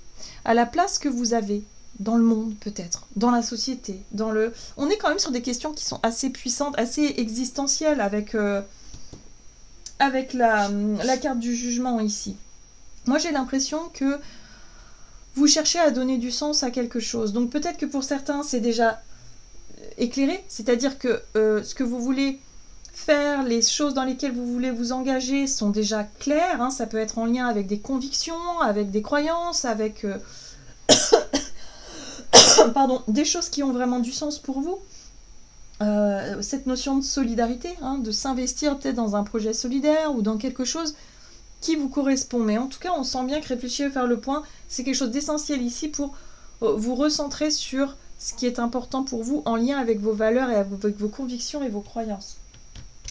à la place que vous avez dans le monde peut-être, dans la société, dans le... On est quand même sur des questions qui sont assez puissantes, assez existentielles avec la carte du jugement ici. Moi j'ai l'impression que vous cherchez à donner du sens à quelque chose. Donc peut-être que pour certains c'est déjà éclairé, c'est-à-dire que ce que vous voulez faire, les choses dans lesquelles vous voulez vous engager sont déjà claires. Hein, ça peut être en lien avec des convictions, avec des croyances, avec... pardon, des choses qui ont vraiment du sens pour vous. Cette notion de solidarité, hein, de s'investir peut-être dans un projet solidaire ou dans quelque chose qui vous correspond. Mais en tout cas, on sent bien que réfléchir et faire le point, c'est quelque chose d'essentiel ici pour vous recentrer sur ce qui est important pour vous en lien avec vos valeurs et avec vos convictions et vos croyances.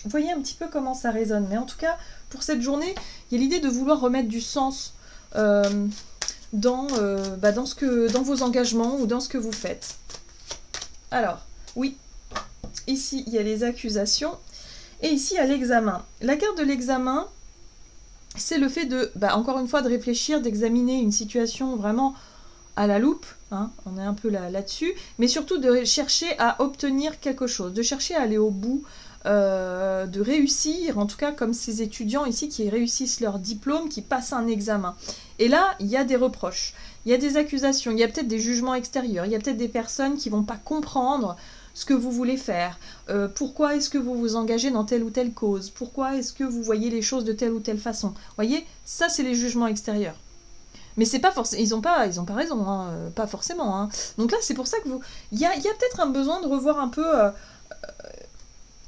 Vous voyez un petit peu comment ça résonne. Mais en tout cas, pour cette journée, il y a l'idée de vouloir remettre du sens dans vos engagements ou dans ce que vous faites. Alors, oui, ici, il y a les accusations et ici, il y a l'examen. La carte de l'examen, c'est le fait de, encore une fois, de réfléchir, d'examiner une situation vraiment à la loupe, hein, on est un peu là-dessus, mais surtout de chercher à obtenir quelque chose, de chercher à aller au bout, de réussir, en tout cas comme ces étudiants ici qui réussissent leur diplôme, qui passent un examen. Et là, il y a des reproches, il y a des accusations, il y a peut-être des jugements extérieurs, il y a peut-être des personnes qui ne vont pas comprendre ce que vous voulez faire, pourquoi est-ce que vous vous engagez dans telle ou telle cause, pourquoi est-ce que vous voyez les choses de telle ou telle façon. Vous voyez, ça c'est les jugements extérieurs. Mais c'est pas forcément, ils ont pas raison, hein, pas forcément. Hein. Donc là, c'est pour ça que il y a peut-être un besoin de revoir un peu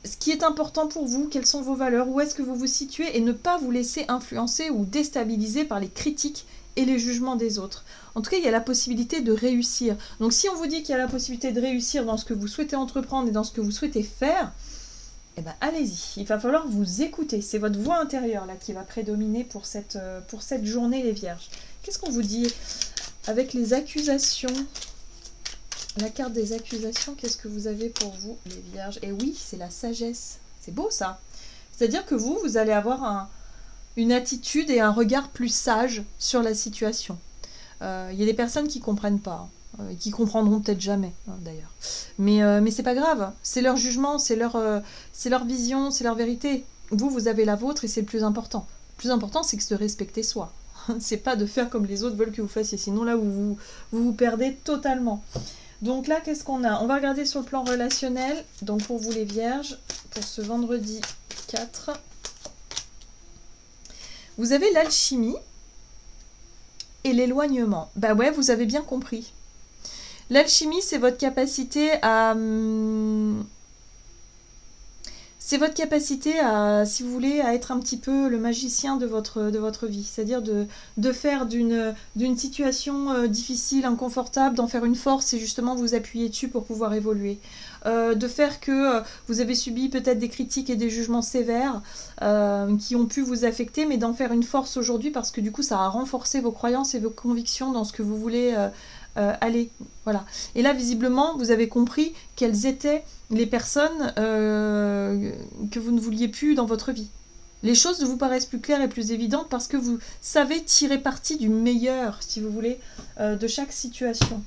ce qui est important pour vous, quelles sont vos valeurs, où est-ce que vous vous situez, et ne pas vous laisser influencer ou déstabiliser par les critiques et les jugements des autres. En tout cas, il y a la possibilité de réussir. Donc si on vous dit qu'il y a la possibilité de réussir dans ce que vous souhaitez entreprendre et dans ce que vous souhaitez faire, eh ben allez-y, il va falloir vous écouter. C'est votre voix intérieure là qui va prédominer pour cette journée, les Vierges. Qu'est-ce qu'on vous dit avec les accusations? La carte des accusations, qu'est-ce que vous avez pour vous, les Vierges? Et oui, c'est la sagesse. C'est beau ça. C'est-à-dire que vous allez avoir une attitude et un regard plus sage sur la situation. Il y a des personnes qui ne comprennent pas, qui comprendront peut-être jamais, hein, d'ailleurs. Mais c'est pas grave. C'est leur jugement, c'est leur vision, c'est leur vérité. Vous avez la vôtre et c'est le plus important. Le plus important, c'est que de respecter soi. C'est pas de faire comme les autres veulent que vous fassiez. Sinon, là, vous perdez totalement. Donc là, qu'est-ce qu'on a? On va regarder sur le plan relationnel. Donc pour vous les Vierges, pour ce vendredi 4, vous avez l'alchimie et l'éloignement. Bah ouais, vous avez bien compris. L'alchimie, c'est votre capacité à... C'est votre capacité à, si vous voulez, à être un petit peu le magicien de votre vie. C'est-à-dire de faire d'une situation difficile, inconfortable, d'en faire une force et justement vous appuyer dessus pour pouvoir évoluer. De faire que vous avez subi peut-être des critiques et des jugements sévères qui ont pu vous affecter, mais d'en faire une force aujourd'hui parce que du coup ça a renforcé vos croyances et vos convictions dans ce que vous voulez aller. Voilà. Et là, visiblement, vous avez compris quelles étaient les personnes que vous ne vouliez plus dans votre vie. Les choses vous paraissent plus claires et plus évidentes parce que vous savez tirer parti du meilleur, si vous voulez, de chaque situation.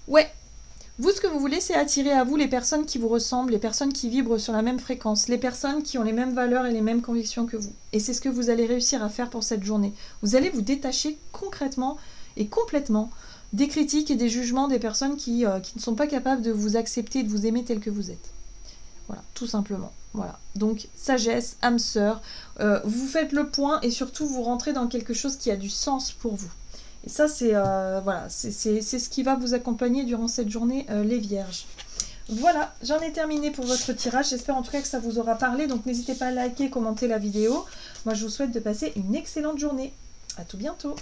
Ouais. Vous, ce que vous voulez, c'est attirer à vous les personnes qui vous ressemblent, les personnes qui vibrent sur la même fréquence, les personnes qui ont les mêmes valeurs et les mêmes convictions que vous. Et c'est ce que vous allez réussir à faire pour cette journée. Vous allez vous détacher concrètement et complètement des critiques et des jugements des personnes qui ne sont pas capables de vous accepter et de vous aimer tel que vous êtes. Voilà, tout simplement. Voilà, donc sagesse, âme sœur, vous faites le point et surtout vous rentrez dans quelque chose qui a du sens pour vous. Et ça, c'est voilà, c'est ce qui va vous accompagner durant cette journée, les vierges. Voilà, j'en ai terminé pour votre tirage. J'espère en tout cas que ça vous aura parlé. Donc n'hésitez pas à liker, commenter la vidéo. Moi, je vous souhaite de passer une excellente journée. À tout bientôt.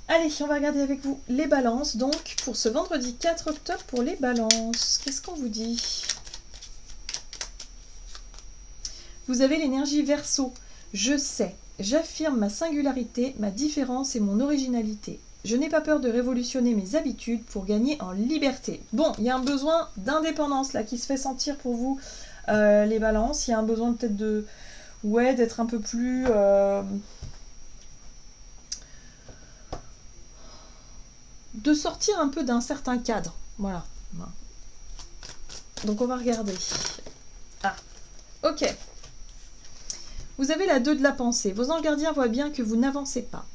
Allez, on va regarder avec vous les balances. Donc, pour ce vendredi 4 octobre, pour les balances, qu'est-ce qu'on vous dit? Vous avez l'énergie Verseau. Je sais, j'affirme ma singularité, ma différence et mon originalité. Je n'ai pas peur de révolutionner mes habitudes pour gagner en liberté. Bon, il y a un besoin d'indépendance là qui se fait sentir pour vous, les balances. Il y a un besoin peut-être de... Ouais, d'être un peu plus... de sortir un peu d'un certain cadre. Voilà. Donc on va regarder. Ah, ok. Vous avez la 2 de la pensée. Vos anges gardiens voient bien que vous n'avancez pas.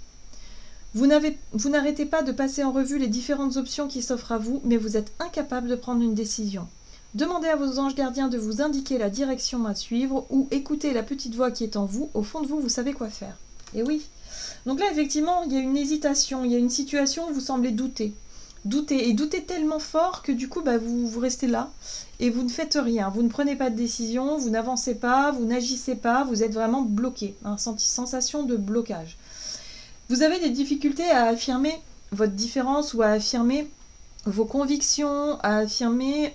Vous n'arrêtez pas de passer en revue les différentes options qui s'offrent à vous, mais vous êtes incapable de prendre une décision. Demandez à vos anges gardiens de vous indiquer la direction à suivre ou écoutez la petite voix qui est en vous. Au fond de vous, vous savez quoi faire. Et oui. Donc là, effectivement, il y a une hésitation, il y a une situation où vous semblez douter. Douter tellement fort que du coup, bah, vous restez là et vous ne faites rien. Vous ne prenez pas de décision, vous n'avancez pas, vous n'agissez pas, vous êtes vraiment bloqué. Une sensation de blocage. Vous avez des difficultés à affirmer votre différence ou à affirmer vos convictions, à affirmer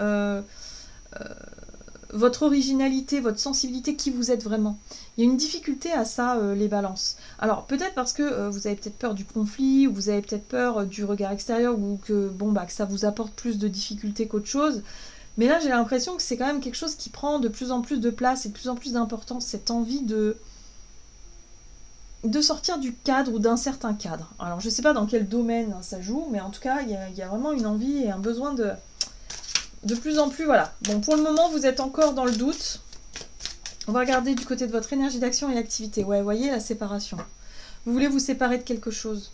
votre originalité, votre sensibilité, qui vous êtes vraiment. Il y a une difficulté à ça, les balances. Alors, peut-être parce que vous avez peut-être peur du conflit, ou vous avez peut-être peur du regard extérieur, ou que, bon, bah, que ça vous apporte plus de difficultés qu'autre chose. Mais là, j'ai l'impression que c'est quand même quelque chose qui prend de plus en plus de place et de plus en plus d'importance, cette envie de sortir du cadre ou d'un certain cadre. Alors, je ne sais pas dans quel domaine ça joue, mais en tout cas, il y a vraiment une envie et un besoin de plus en plus, voilà. Bon, pour le moment, vous êtes encore dans le doute. On va regarder du côté de votre énergie d'action et d'activité. Ouais, vous voyez la séparation. Vous voulez vous séparer de quelque chose.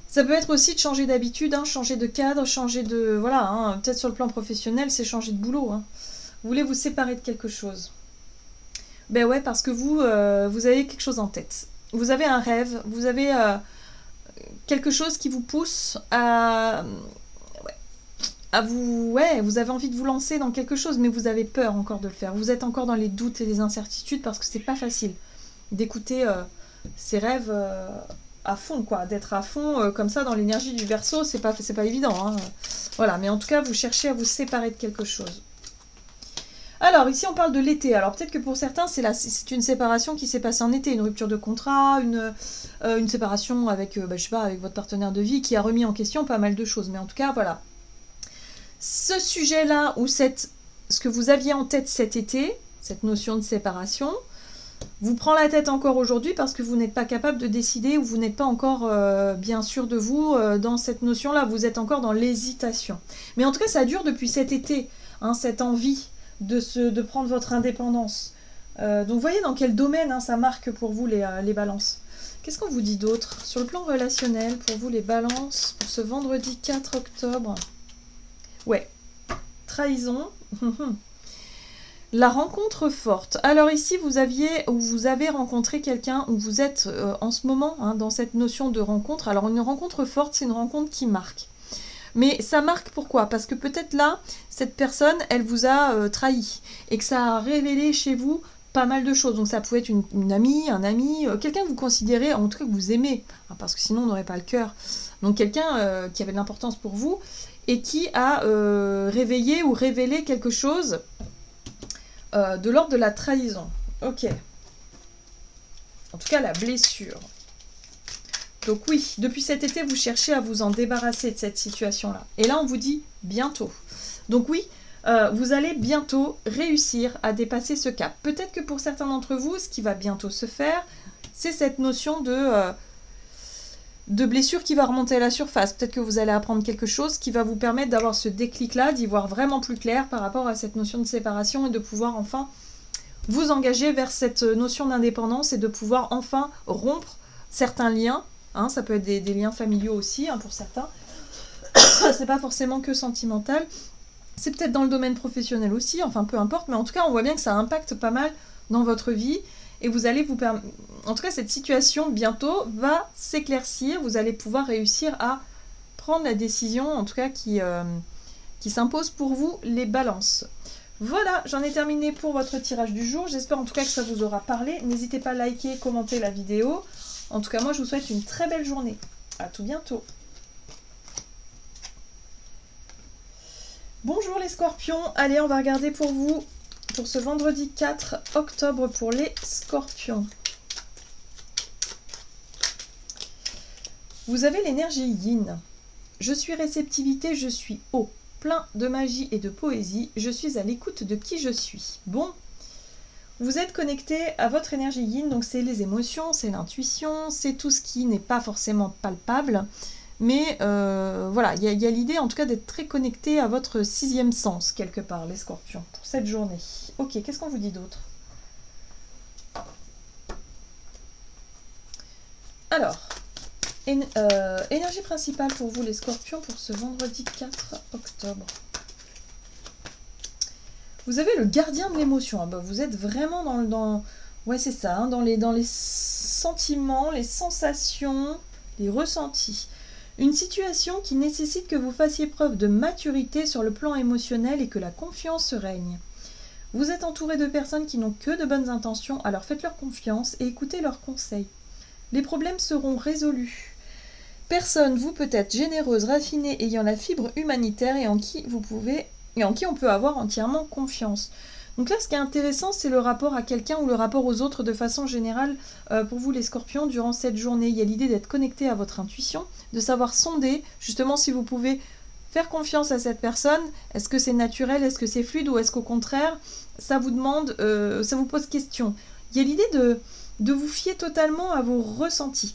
Ça peut être aussi de changer d'habitude, hein, changer de cadre, changer de... Voilà, hein, peut-être sur le plan professionnel, c'est changer de boulot. Hein. Vous voulez vous séparer de quelque chose. Ben ouais, parce que vous avez quelque chose en tête. Vous avez un rêve, vous avez quelque chose qui vous pousse à vous avez envie de vous lancer dans quelque chose, mais vous avez peur encore de le faire. Vous êtes encore dans les doutes et les incertitudes parce que c'est pas facile d'écouter ces rêves à fond, quoi. D'être à fond comme ça dans l'énergie du Verseau, c'est pas évident. Hein. Voilà, mais en tout cas, vous cherchez à vous séparer de quelque chose. Alors, ici, on parle de l'été. Alors, peut-être que pour certains, c'est une séparation qui s'est passée en été. Une rupture de contrat, une séparation avec, je sais pas, avec votre partenaire de vie qui a remis en question pas mal de choses. Mais en tout cas, voilà. Ce sujet-là, ou ce que vous aviez en tête cet été, cette notion de séparation, vous prend la tête encore aujourd'hui parce que vous n'êtes pas capable de décider ou vous n'êtes pas encore bien sûr de vous dans cette notion-là. Vous êtes encore dans l'hésitation. Mais en tout cas, ça dure depuis cet été, hein, cette envie de prendre votre indépendance. Donc, vous voyez dans quel domaine hein, ça marque pour vous les balances. Qu'est-ce qu'on vous dit d'autre? Sur le plan relationnel, pour vous les balances, pour ce vendredi 4 octobre. Ouais, trahison. La rencontre forte. Alors ici, vous avez rencontré quelqu'un, ou vous êtes en ce moment hein, dans cette notion de rencontre. Alors une rencontre forte, c'est une rencontre qui marque. Mais ça marque pourquoi? Parce que peut-être là, cette personne, elle vous a trahi. Et que ça a révélé chez vous pas mal de choses. Donc ça pouvait être une amie, un ami, quelqu'un que vous considérez, en tout cas que vous aimez. Hein, parce que sinon, on n'aurait pas le cœur. Donc quelqu'un qui avait de l'importance pour vous et qui a réveillé ou révélé quelque chose de l'ordre de la trahison. Ok. En tout cas, la blessure. Donc oui, depuis cet été, vous cherchez à vous en débarrasser de cette situation-là. Et là, on vous dit bientôt. Donc oui, vous allez bientôt réussir à dépasser ce cap. Peut-être que pour certains d'entre vous, ce qui va bientôt se faire, c'est cette notion de blessure qui va remonter à la surface. Peut-être que vous allez apprendre quelque chose qui va vous permettre d'avoir ce déclic-là, d'y voir vraiment plus clair par rapport à cette notion de séparation et de pouvoir enfin vous engager vers cette notion d'indépendance et de pouvoir enfin rompre certains liens. Hein, ça peut être des liens familiaux aussi, hein, pour certains. C'est pas forcément que sentimental. C'est peut-être dans le domaine professionnel aussi, enfin peu importe, mais en tout cas on voit bien que ça impacte pas mal dans votre vie et vous allez vous permettre... En tout cas cette situation bientôt va s'éclaircir, vous allez pouvoir réussir à prendre la décision en tout cas qui s'impose pour vous, les balances. Voilà, j'en ai terminé pour votre tirage du jour, j'espère en tout cas que ça vous aura parlé, n'hésitez pas à liker, commenter la vidéo, en tout cas moi je vous souhaite une très belle journée, à tout bientôt. Bonjour les scorpions, allez on va regarder pour vous, pour ce vendredi 4 octobre pour les scorpions. Vous avez l'énergie yin. Je suis réceptivité, je suis eau, plein de magie et de poésie, je suis à l'écoute de qui je suis. Bon, vous êtes connecté à votre énergie yin, donc c'est les émotions, c'est l'intuition, c'est tout ce qui n'est pas forcément palpable. Mais voilà, il y a l'idée en tout cas d'être très connecté à votre 6e sens, quelque part, les scorpions, pour cette journée. Ok, qu'est-ce qu'on vous dit d'autre? Alors, énergie principale pour vous, les scorpions, pour ce vendredi 4 octobre. Vous avez le gardien de l'émotion. Ah bah, vous êtes vraiment ouais, c'est ça, hein, dans les sentiments, les sensations, les ressentis. Une situation qui nécessite que vous fassiez preuve de maturité sur le plan émotionnel et que la confiance règne. Vous êtes entouré de personnes qui n'ont que de bonnes intentions, alors faites-leur confiance et écoutez leurs conseils. Les problèmes seront résolus. Personne, vous peut être généreuse, raffinée, ayant la fibre humanitaire et en qui on peut avoir entièrement confiance. Donc là, ce qui est intéressant, c'est le rapport à quelqu'un ou le rapport aux autres de façon générale pour vous les scorpions durant cette journée. Il y a l'idée d'être connecté à votre intuition, de savoir sonder justement si vous pouvez faire confiance à cette personne. Est-ce que c'est naturel, est-ce que c'est fluide ou est-ce qu'au contraire, ça vous demande, ça vous pose question. Il y a l'idée de vous fier totalement à vos ressentis.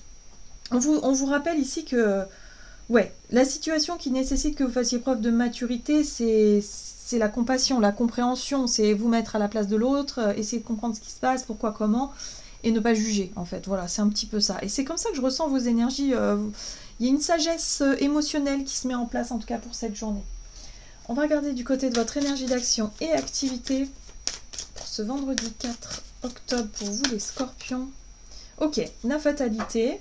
On vous rappelle ici que ouais, la situation qui nécessite que vous fassiez preuve de maturité, c'est la compassion, la compréhension, c'est vous mettre à la place de l'autre, essayer de comprendre ce qui se passe, pourquoi, comment, et ne pas juger, en fait. Voilà, c'est un petit peu ça. Et c'est comme ça que je ressens vos énergies. Il y a une sagesse émotionnelle qui se met en place, en tout cas pour cette journée. On va regarder du côté de votre énergie d'action et activité pour ce vendredi 4 octobre pour vous, les scorpions. Ok, la fatalité.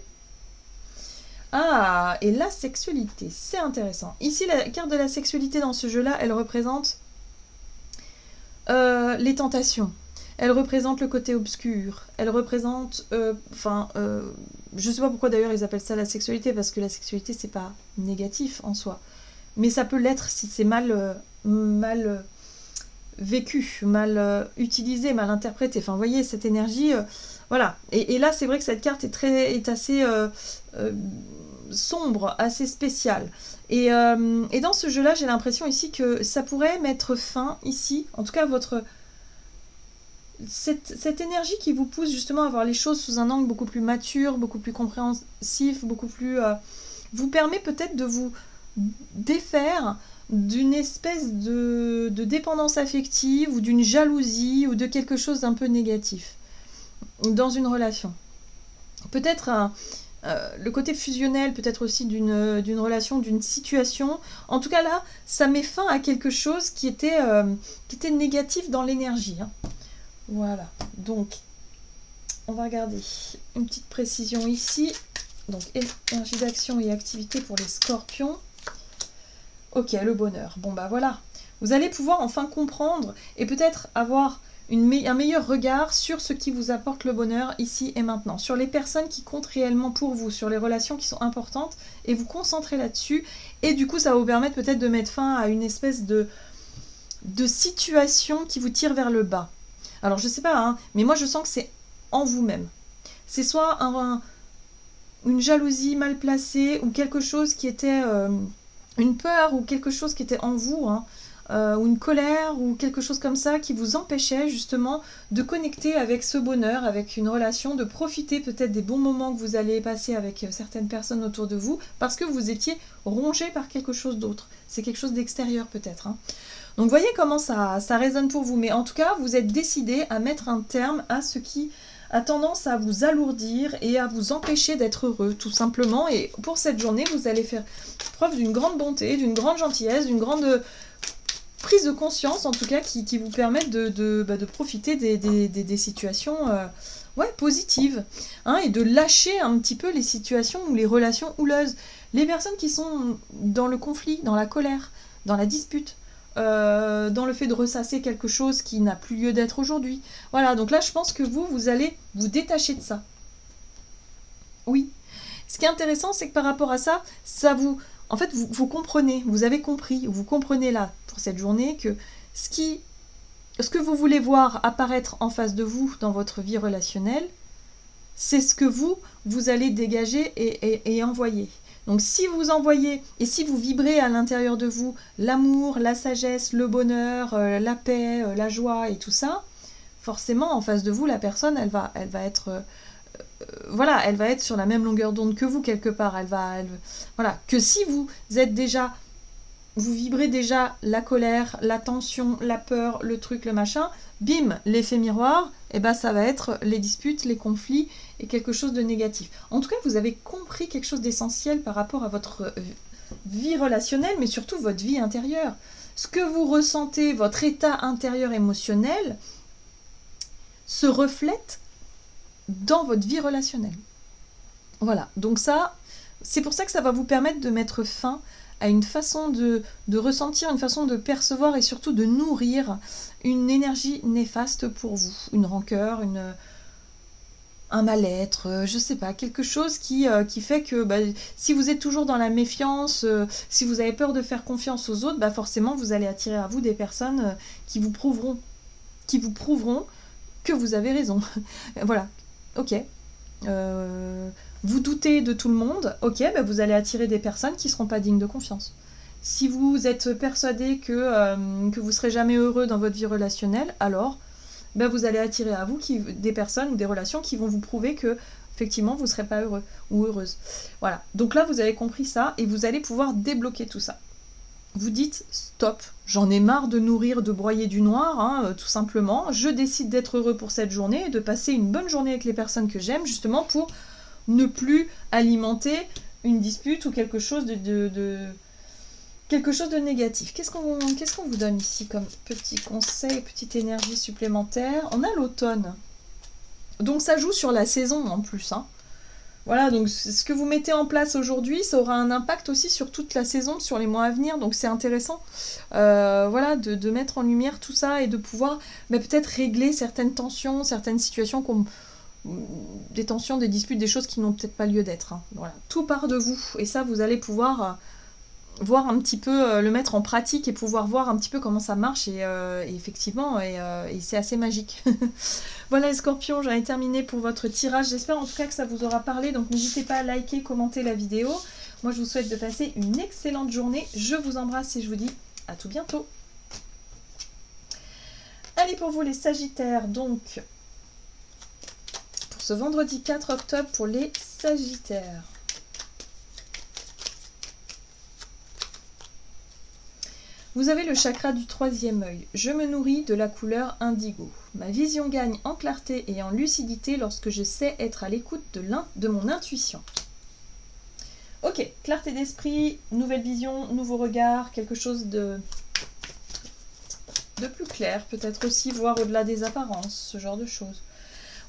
Ah, et la sexualité, c'est intéressant. Ici, la carte de la sexualité dans ce jeu-là, elle représente les tentations. Elle représente le côté obscur. Elle représente, je sais pas pourquoi d'ailleurs ils appellent ça la sexualité, parce que la sexualité, c'est pas négatif en soi. Mais ça peut l'être si c'est mal vécu, mal utilisé, mal interprété. Enfin, vous voyez, cette énergie... voilà. Et là, c'est vrai que cette carte est assez... sombre, assez spécial. Et dans ce jeu-là, j'ai l'impression ici que ça pourrait mettre fin ici, en tout cas cette énergie qui vous pousse justement à voir les choses sous un angle beaucoup plus mature, beaucoup plus compréhensif, beaucoup plus... vous permet peut-être de vous défaire d'une espèce de dépendance affective ou d'une jalousie ou de quelque chose d'un peu négatif dans une relation. Peut-être le côté fusionnel, peut-être aussi d'une relation, d'une situation. En tout cas là, ça met fin à quelque chose qui était négatif dans l'énergie. Hein. Voilà, donc on va regarder une petite précision ici. Donc énergie d'action et activité pour les scorpions. Ok, le bonheur. Bon bah voilà, vous allez pouvoir enfin comprendre et peut-être avoir un meilleur regard sur ce qui vous apporte le bonheur ici et maintenant, sur les personnes qui comptent réellement pour vous, sur les relations qui sont importantes, et vous concentrer là-dessus, et du coup ça va vous permettre peut-être de mettre fin à une espèce de situation qui vous tire vers le bas. Alors je sais pas, hein, mais moi je sens que c'est en vous-même. C'est soit une jalousie mal placée, ou quelque chose qui était une peur, ou quelque chose qui était en vous, hein, ou une colère ou quelque chose comme ça qui vous empêchait justement de connecter avec ce bonheur, avec une relation, de profiter peut-être des bons moments que vous allez passer avec certaines personnes autour de vous parce que vous étiez rongé par quelque chose d'autre. C'est quelque chose d'extérieur peut-être. Hein. Donc vous voyez comment ça résonne pour vous. Mais en tout cas, vous êtes décidé à mettre un terme à ce qui a tendance à vous alourdir et à vous empêcher d'être heureux, tout simplement. Et pour cette journée, vous allez faire preuve d'une grande bonté, d'une grande gentillesse, d'une grande prise de conscience, en tout cas, qui vous permettent de profiter des situations ouais, positives. Hein, et de lâcher un petit peu les situations ou les relations houleuses. Les personnes qui sont dans le conflit, dans la colère, dans la dispute, dans le fait de ressasser quelque chose qui n'a plus lieu d'être aujourd'hui. Voilà, donc là, je pense que vous allez vous détacher de ça. Oui. Ce qui est intéressant, c'est que par rapport à ça, en fait, vous comprenez, vous avez compris, vous comprenez là, pour cette journée, que ce que vous voulez voir apparaître en face de vous dans votre vie relationnelle, c'est ce que vous allez dégager et envoyer. Donc si vous envoyez et si vous vibrez à l'intérieur de vous l'amour, la sagesse, le bonheur, la paix, la joie et tout ça, forcément en face de vous la personne elle va être voilà, elle va être sur la même longueur d'onde que vous quelque part. Voilà, que si vous vibrez déjà la colère, la tension, la peur, le truc, le machin, bim, l'effet miroir, et ben ça va être les disputes, les conflits et quelque chose de négatif. En tout cas, vous avez compris quelque chose d'essentiel par rapport à votre vie relationnelle, mais surtout votre vie intérieure. Ce que vous ressentez, votre état intérieur émotionnel, se reflète dans votre vie relationnelle. Voilà, donc ça, c'est pour ça que ça va vous permettre de mettre fin à une façon de ressentir, une façon de percevoir et surtout de nourrir une énergie néfaste pour vous. Une rancœur, un mal-être, je sais pas, quelque chose qui fait que si vous êtes toujours dans la méfiance, si vous avez peur de faire confiance aux autres, forcément vous allez attirer à vous des personnes qui vous prouveront que vous avez raison. Voilà, ok. Vous doutez de tout le monde, ok, vous allez attirer des personnes qui ne seront pas dignes de confiance. Si vous êtes persuadé que vous ne serez jamais heureux dans votre vie relationnelle, alors vous allez attirer à vous des personnes ou des relations qui vont vous prouver que effectivement vous ne serez pas heureux ou heureuse. Voilà, donc là vous avez compris ça et vous allez pouvoir débloquer tout ça. Vous dites stop, j'en ai marre de nourrir, de broyer du noir, hein, tout simplement. Je décide d'être heureux pour cette journée et de passer une bonne journée avec les personnes que j'aime, justement pour ne plus alimenter une dispute ou quelque chose quelque chose de négatif. Qu'est-ce qu'on vous donne ici comme petit conseil, petite énergie supplémentaire? On a l'automne. Donc ça joue sur la saison en plus, hein. Voilà, donc ce que vous mettez en place aujourd'hui, ça aura un impact aussi sur toute la saison, sur les mois à venir, donc c'est intéressant voilà, de mettre en lumière tout ça et de pouvoir peut-être régler certaines tensions, certaines situations comme des tensions, des disputes, des choses qui n'ont peut-être pas lieu d'être. Hein. Voilà, tout part de vous, et ça vous allez pouvoir voir un petit peu, le mettre en pratique et pouvoir voir un petit peu comment ça marche et effectivement, et c'est assez magique. Voilà les scorpions, j'en ai terminé pour votre tirage. J'espère en tout cas que ça vous aura parlé. Donc n'hésitez pas à liker, commenter la vidéo. Moi je vous souhaite de passer une excellente journée. Je vous embrasse et je vous dis à tout bientôt. Allez pour vous les sagittaires, donc pour ce vendredi 4 octobre pour les sagittaires. Vous avez le chakra du troisième œil. Je me nourris de la couleur indigo. Ma vision gagne en clarté et en lucidité lorsque je sais être à l'écoute de mon intuition. Ok, clarté d'esprit, nouvelle vision, nouveau regard, quelque chose de plus clair, peut-être aussi voir au-delà des apparences, ce genre de choses.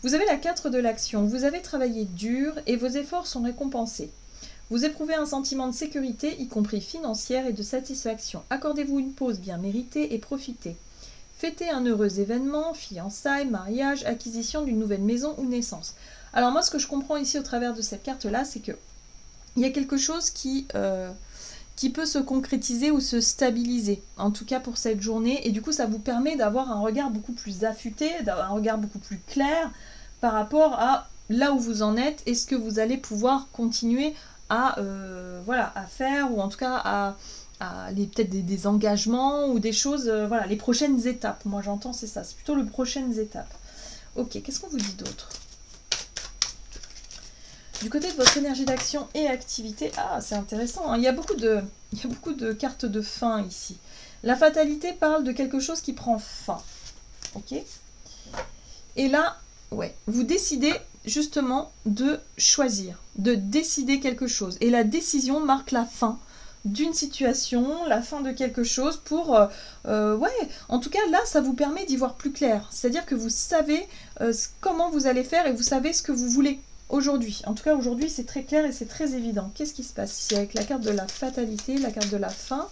Vous avez la 4 de l'action. Vous avez travaillé dur et vos efforts sont récompensés. Vous éprouvez un sentiment de sécurité, y compris financière, et de satisfaction. Accordez-vous une pause bien méritée et profitez. Fêtez un heureux événement, fiançailles, mariage, acquisition d'une nouvelle maison ou naissance. Alors moi, ce que je comprends ici au travers de cette carte-là, c'est que il y a quelque chose qui peut se concrétiser ou se stabiliser, en tout cas pour cette journée. Et du coup, ça vous permet d'avoir un regard beaucoup plus affûté, d'avoir un regard beaucoup plus clair par rapport à là où vous en êtes et ce que vous allez pouvoir continuer voilà, à faire, ou en tout cas à peut-être des engagements ou des choses, voilà, les prochaines étapes. Moi j'entends c'est ça, c'est plutôt les prochaines étapes. Ok, qu'est-ce qu'on vous dit d'autre? Du côté de votre énergie d'action et activité, ah c'est intéressant, hein. Il y a beaucoup de cartes de fin ici. La fatalité parle de quelque chose qui prend fin. Ok. Et là, Ouais, vous décidez justement de choisir, de décider quelque chose. Et la décision marque la fin d'une situation, la fin de quelque chose pour... ouais, en tout cas, là, ça vous permet d'y voir plus clair. C'est-à-dire que vous savez comment vous allez faire et vous savez ce que vous voulez aujourd'hui. En tout cas, aujourd'hui, c'est très clair et c'est très évident. Qu'est-ce qui se passe ici avec la carte de la fatalité, la carte de la fin?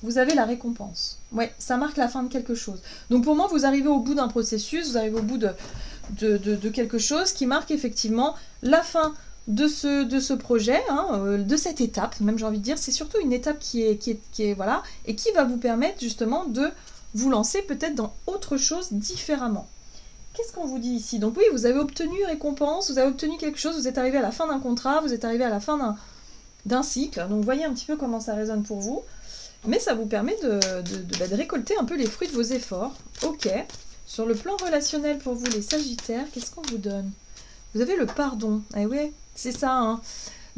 Vous avez la récompense. Ouais, ça marque la fin de quelque chose. Donc pour moi, vous arrivez au bout d'un processus, vous arrivez au bout de quelque chose qui marque effectivement la fin de ce projet, hein, de cette étape, même j'ai envie de dire. C'est surtout une étape qui est voilà, et qui va vous permettre justement de vous lancer peut-être dans autre chose différemment. Qu'est-ce qu'on vous dit ici? Donc oui, vous avez obtenu une récompense, vous avez obtenu quelque chose, vous êtes arrivé à la fin d'un contrat, vous êtes arrivé à la fin d'un cycle. Donc voyez un petit peu comment ça résonne pour vous. Mais ça vous permet de récolter un peu les fruits de vos efforts. Ok. Sur le plan relationnel pour vous, les Sagittaires, qu'est-ce qu'on vous donne? Vous avez le pardon. Eh oui, c'est ça. Hein.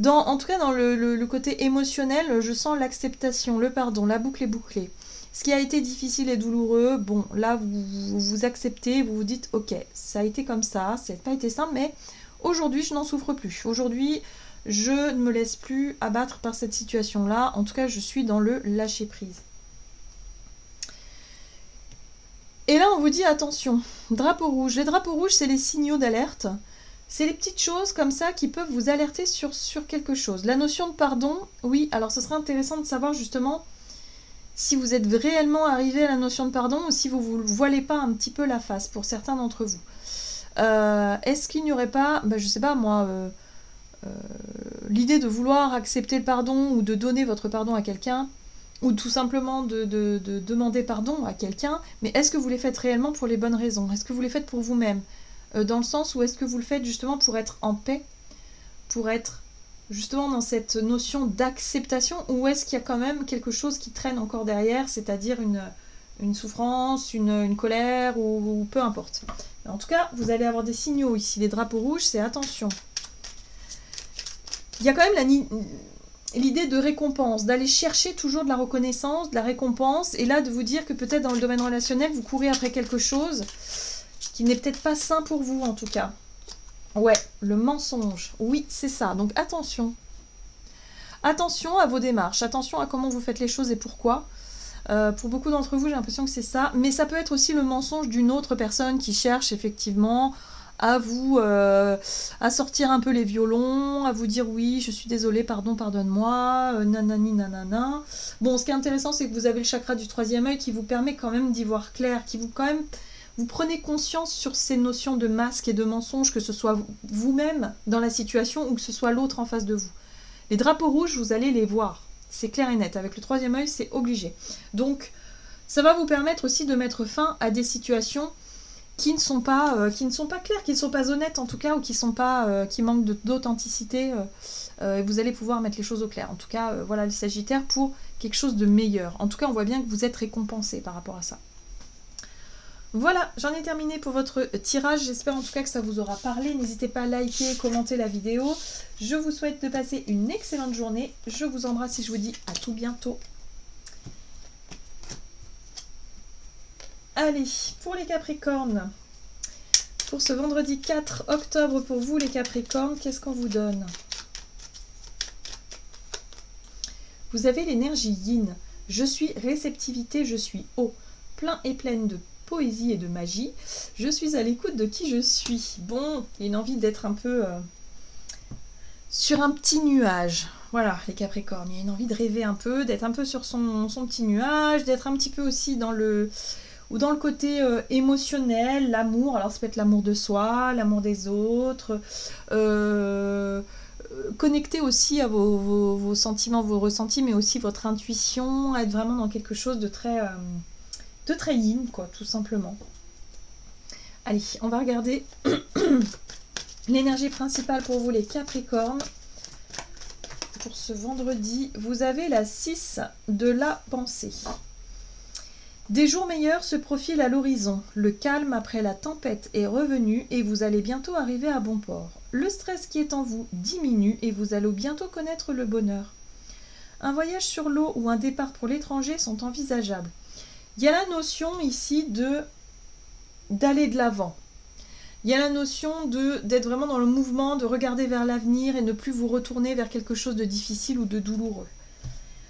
En tout cas, dans le côté émotionnel, je sens l'acceptation, le pardon, la boucle est bouclée. Ce qui a été difficile et douloureux, bon, là, vous acceptez, vous vous dites, ok, ça a été comme ça n'a pas été simple, mais aujourd'hui, je n'en souffre plus. Aujourd'hui, je ne me laisse plus abattre par cette situation-là. En tout cas, je suis dans le lâcher-prise. Et là, on vous dit attention, drapeau rouge. Les drapeaux rouges, c'est les signaux d'alerte. C'est les petites choses comme ça qui peuvent vous alerter sur quelque chose. La notion de pardon, oui, alors ce serait intéressant de savoir justement si vous êtes réellement arrivé à la notion de pardon ou si vous ne vous voilez pas un petit peu la face pour certains d'entre vous. Est-ce qu'il n'y aurait pas, je ne sais pas moi... l'idée de vouloir accepter le pardon ou de donner votre pardon à quelqu'un ou tout simplement de demander pardon à quelqu'un, mais est-ce que vous les faites réellement pour les bonnes raisons? Est-ce que vous les faites pour vous-même? Dans le sens où est-ce que vous le faites justement pour être en paix, pour être justement dans cette notion d'acceptation, ou est-ce qu'il y a quand même quelque chose qui traîne encore derrière, c'est-à-dire une souffrance, une colère ou peu importe. En tout cas, vous allez avoir des signaux ici. Les drapeaux rouges, c'est attention. Il y a quand même l'idée de récompense, d'aller chercher toujours de la reconnaissance, de la récompense, et là de vous dire que peut-être dans le domaine relationnel, vous courez après quelque chose qui n'est peut-être pas sain pour vous en tout cas. Ouais, le mensonge, oui c'est ça, donc attention. Attention à vos démarches, attention à comment vous faites les choses et pourquoi. Pour beaucoup d'entre vous, j'ai l'impression que c'est ça, mais ça peut être aussi le mensonge d'une autre personne qui cherche effectivement... à vous à sortir un peu les violons, à vous dire oui, je suis désolée, pardon, pardonne-moi, nanani nanana. Bon, ce qui est intéressant, c'est que vous avez le chakra du troisième œil qui vous permet quand même d'y voir clair, qui vous quand même vous prenez conscience sur ces notions de masque et de mensonge, que ce soit vous-même dans la situation ou que ce soit l'autre en face de vous. Les drapeaux rouges, vous allez les voir, c'est clair et net. Avec le troisième œil, c'est obligé. Donc, ça va vous permettre aussi de mettre fin à des situations qui ne sont pas clairs, qui ne sont pas honnêtes en tout cas, ou qui manquent d'authenticité. Vous allez pouvoir mettre les choses au clair. En tout cas, voilà les Sagittaires pour quelque chose de meilleur. En tout cas, on voit bien que vous êtes récompensés par rapport à ça. Voilà, j'en ai terminé pour votre tirage. J'espère en tout cas que ça vous aura parlé. N'hésitez pas à liker, commenter la vidéo. Je vous souhaite de passer une excellente journée. Je vous embrasse et je vous dis à tout bientôt. Allez, pour les Capricornes, pour ce vendredi 4 octobre, pour vous les Capricornes, qu'est-ce qu'on vous donne? Vous avez l'énergie yin. Je suis réceptivité, je suis eau, plein et pleine de poésie et de magie. Je suis à l'écoute de qui je suis. Bon, il y a une envie d'être un peu sur un petit nuage. Voilà, les Capricornes, il y a une envie de rêver un peu, d'être un peu sur son petit nuage, d'être un petit peu aussi dans le côté émotionnel, l'amour. Alors ça peut être l'amour de soi, l'amour des autres, connecter aussi à vos sentiments, vos ressentis, mais aussi votre intuition, être vraiment dans quelque chose de très yin, quoi, tout simplement. Allez, on va regarder l'énergie principale pour vous les Capricornes. Pour ce vendredi, vous avez la 6 de la pensée. Des jours meilleurs se profilent à l'horizon. Le calme après la tempête est revenu et vous allez bientôt arriver à bon port. Le stress qui est en vous diminue et vous allez bientôt connaître le bonheur. Un voyage sur l'eau ou un départ pour l'étranger sont envisageables. Il y a la notion ici d'aller de l'avant. Il y a la notion d'être vraiment dans le mouvement, de regarder vers l'avenir et ne plus vous retourner vers quelque chose de difficile ou de douloureux.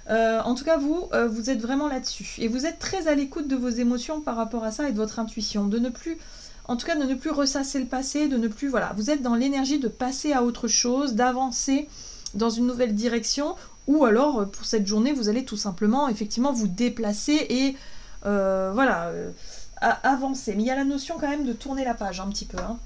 En tout cas, vous êtes vraiment là-dessus. Et vous êtes très à l'écoute de vos émotions par rapport à ça et de votre intuition. De ne plus ressasser le passé, de ne plus... Voilà, vous êtes dans l'énergie de passer à autre chose, d'avancer dans une nouvelle direction. Ou alors, pour cette journée, vous allez tout simplement, effectivement, vous déplacer et... avancer. Mais il y a la notion quand même de tourner la page un petit peu. Hein.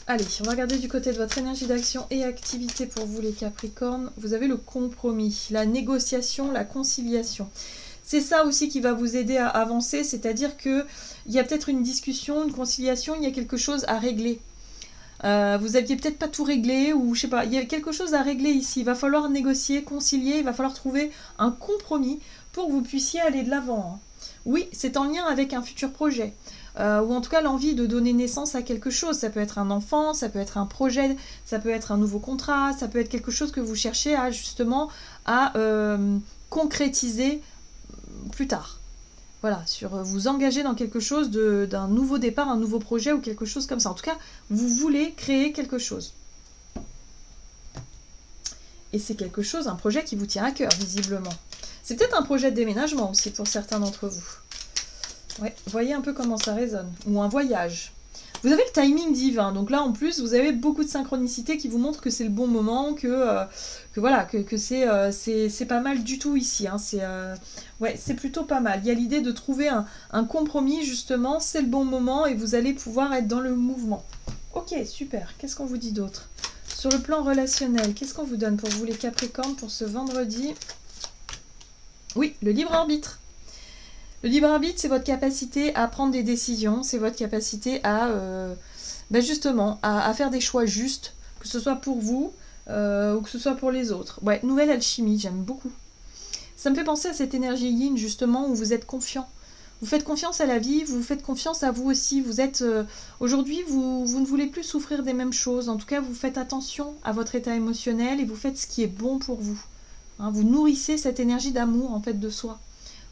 Allez, on va regarder du côté de votre énergie d'action et activité pour vous les Capricornes. Vous avez le compromis, la négociation, la conciliation. C'est ça aussi qui va vous aider à avancer, c'est-à-dire qu'il y a peut-être une discussion, une conciliation, il y a quelque chose à régler. Vous aviez peut-être pas tout réglé, ou je sais pas, il y a quelque chose à régler ici. Il va falloir négocier, concilier, il va falloir trouver un compromis pour que vous puissiez aller de l'avant. Hein. Oui, c'est en lien avec un futur projet. Ou en tout cas l'envie de donner naissance à quelque chose. Ça peut être un enfant, ça peut être un projet, ça peut être un nouveau contrat, ça peut être quelque chose que vous cherchez à justement à concrétiser plus tard. Voilà, vous engager dans quelque chose d'un nouveau départ, un nouveau projet ou quelque chose comme ça. En tout cas, vous voulez créer quelque chose. Et c'est quelque chose, un projet qui vous tient à cœur, visiblement. C'est peut-être un projet de déménagement aussi pour certains d'entre vous. Ouais, voyez un peu comment ça résonne. Ou un voyage. Vous avez le timing divin. Donc là, en plus, vous avez beaucoup de synchronicité qui vous montrent que c'est le bon moment, que c'est pas mal du tout ici. Hein. Ouais, c'est plutôt pas mal. Il y a l'idée de trouver un compromis, justement. C'est le bon moment et vous allez pouvoir être dans le mouvement. Ok, super. Qu'est-ce qu'on vous dit d'autre? Sur le plan relationnel, qu'est-ce qu'on vous donne pour vous les Capricornes pour ce vendredi? Oui, le libre arbitre. Le libre arbitre, c'est votre capacité à prendre des décisions, c'est votre capacité à, justement, à faire des choix justes, que ce soit pour vous ou que ce soit pour les autres. Ouais, nouvelle alchimie, j'aime beaucoup. Ça me fait penser à cette énergie yin, justement, où vous êtes confiant. Vous faites confiance à la vie, vous faites confiance à vous aussi. Vous êtes aujourd'hui, vous ne voulez plus souffrir des mêmes choses. En tout cas, vous faites attention à votre état émotionnel et vous faites ce qui est bon pour vous. Hein, vous nourrissez cette énergie d'amour, en fait, de soi.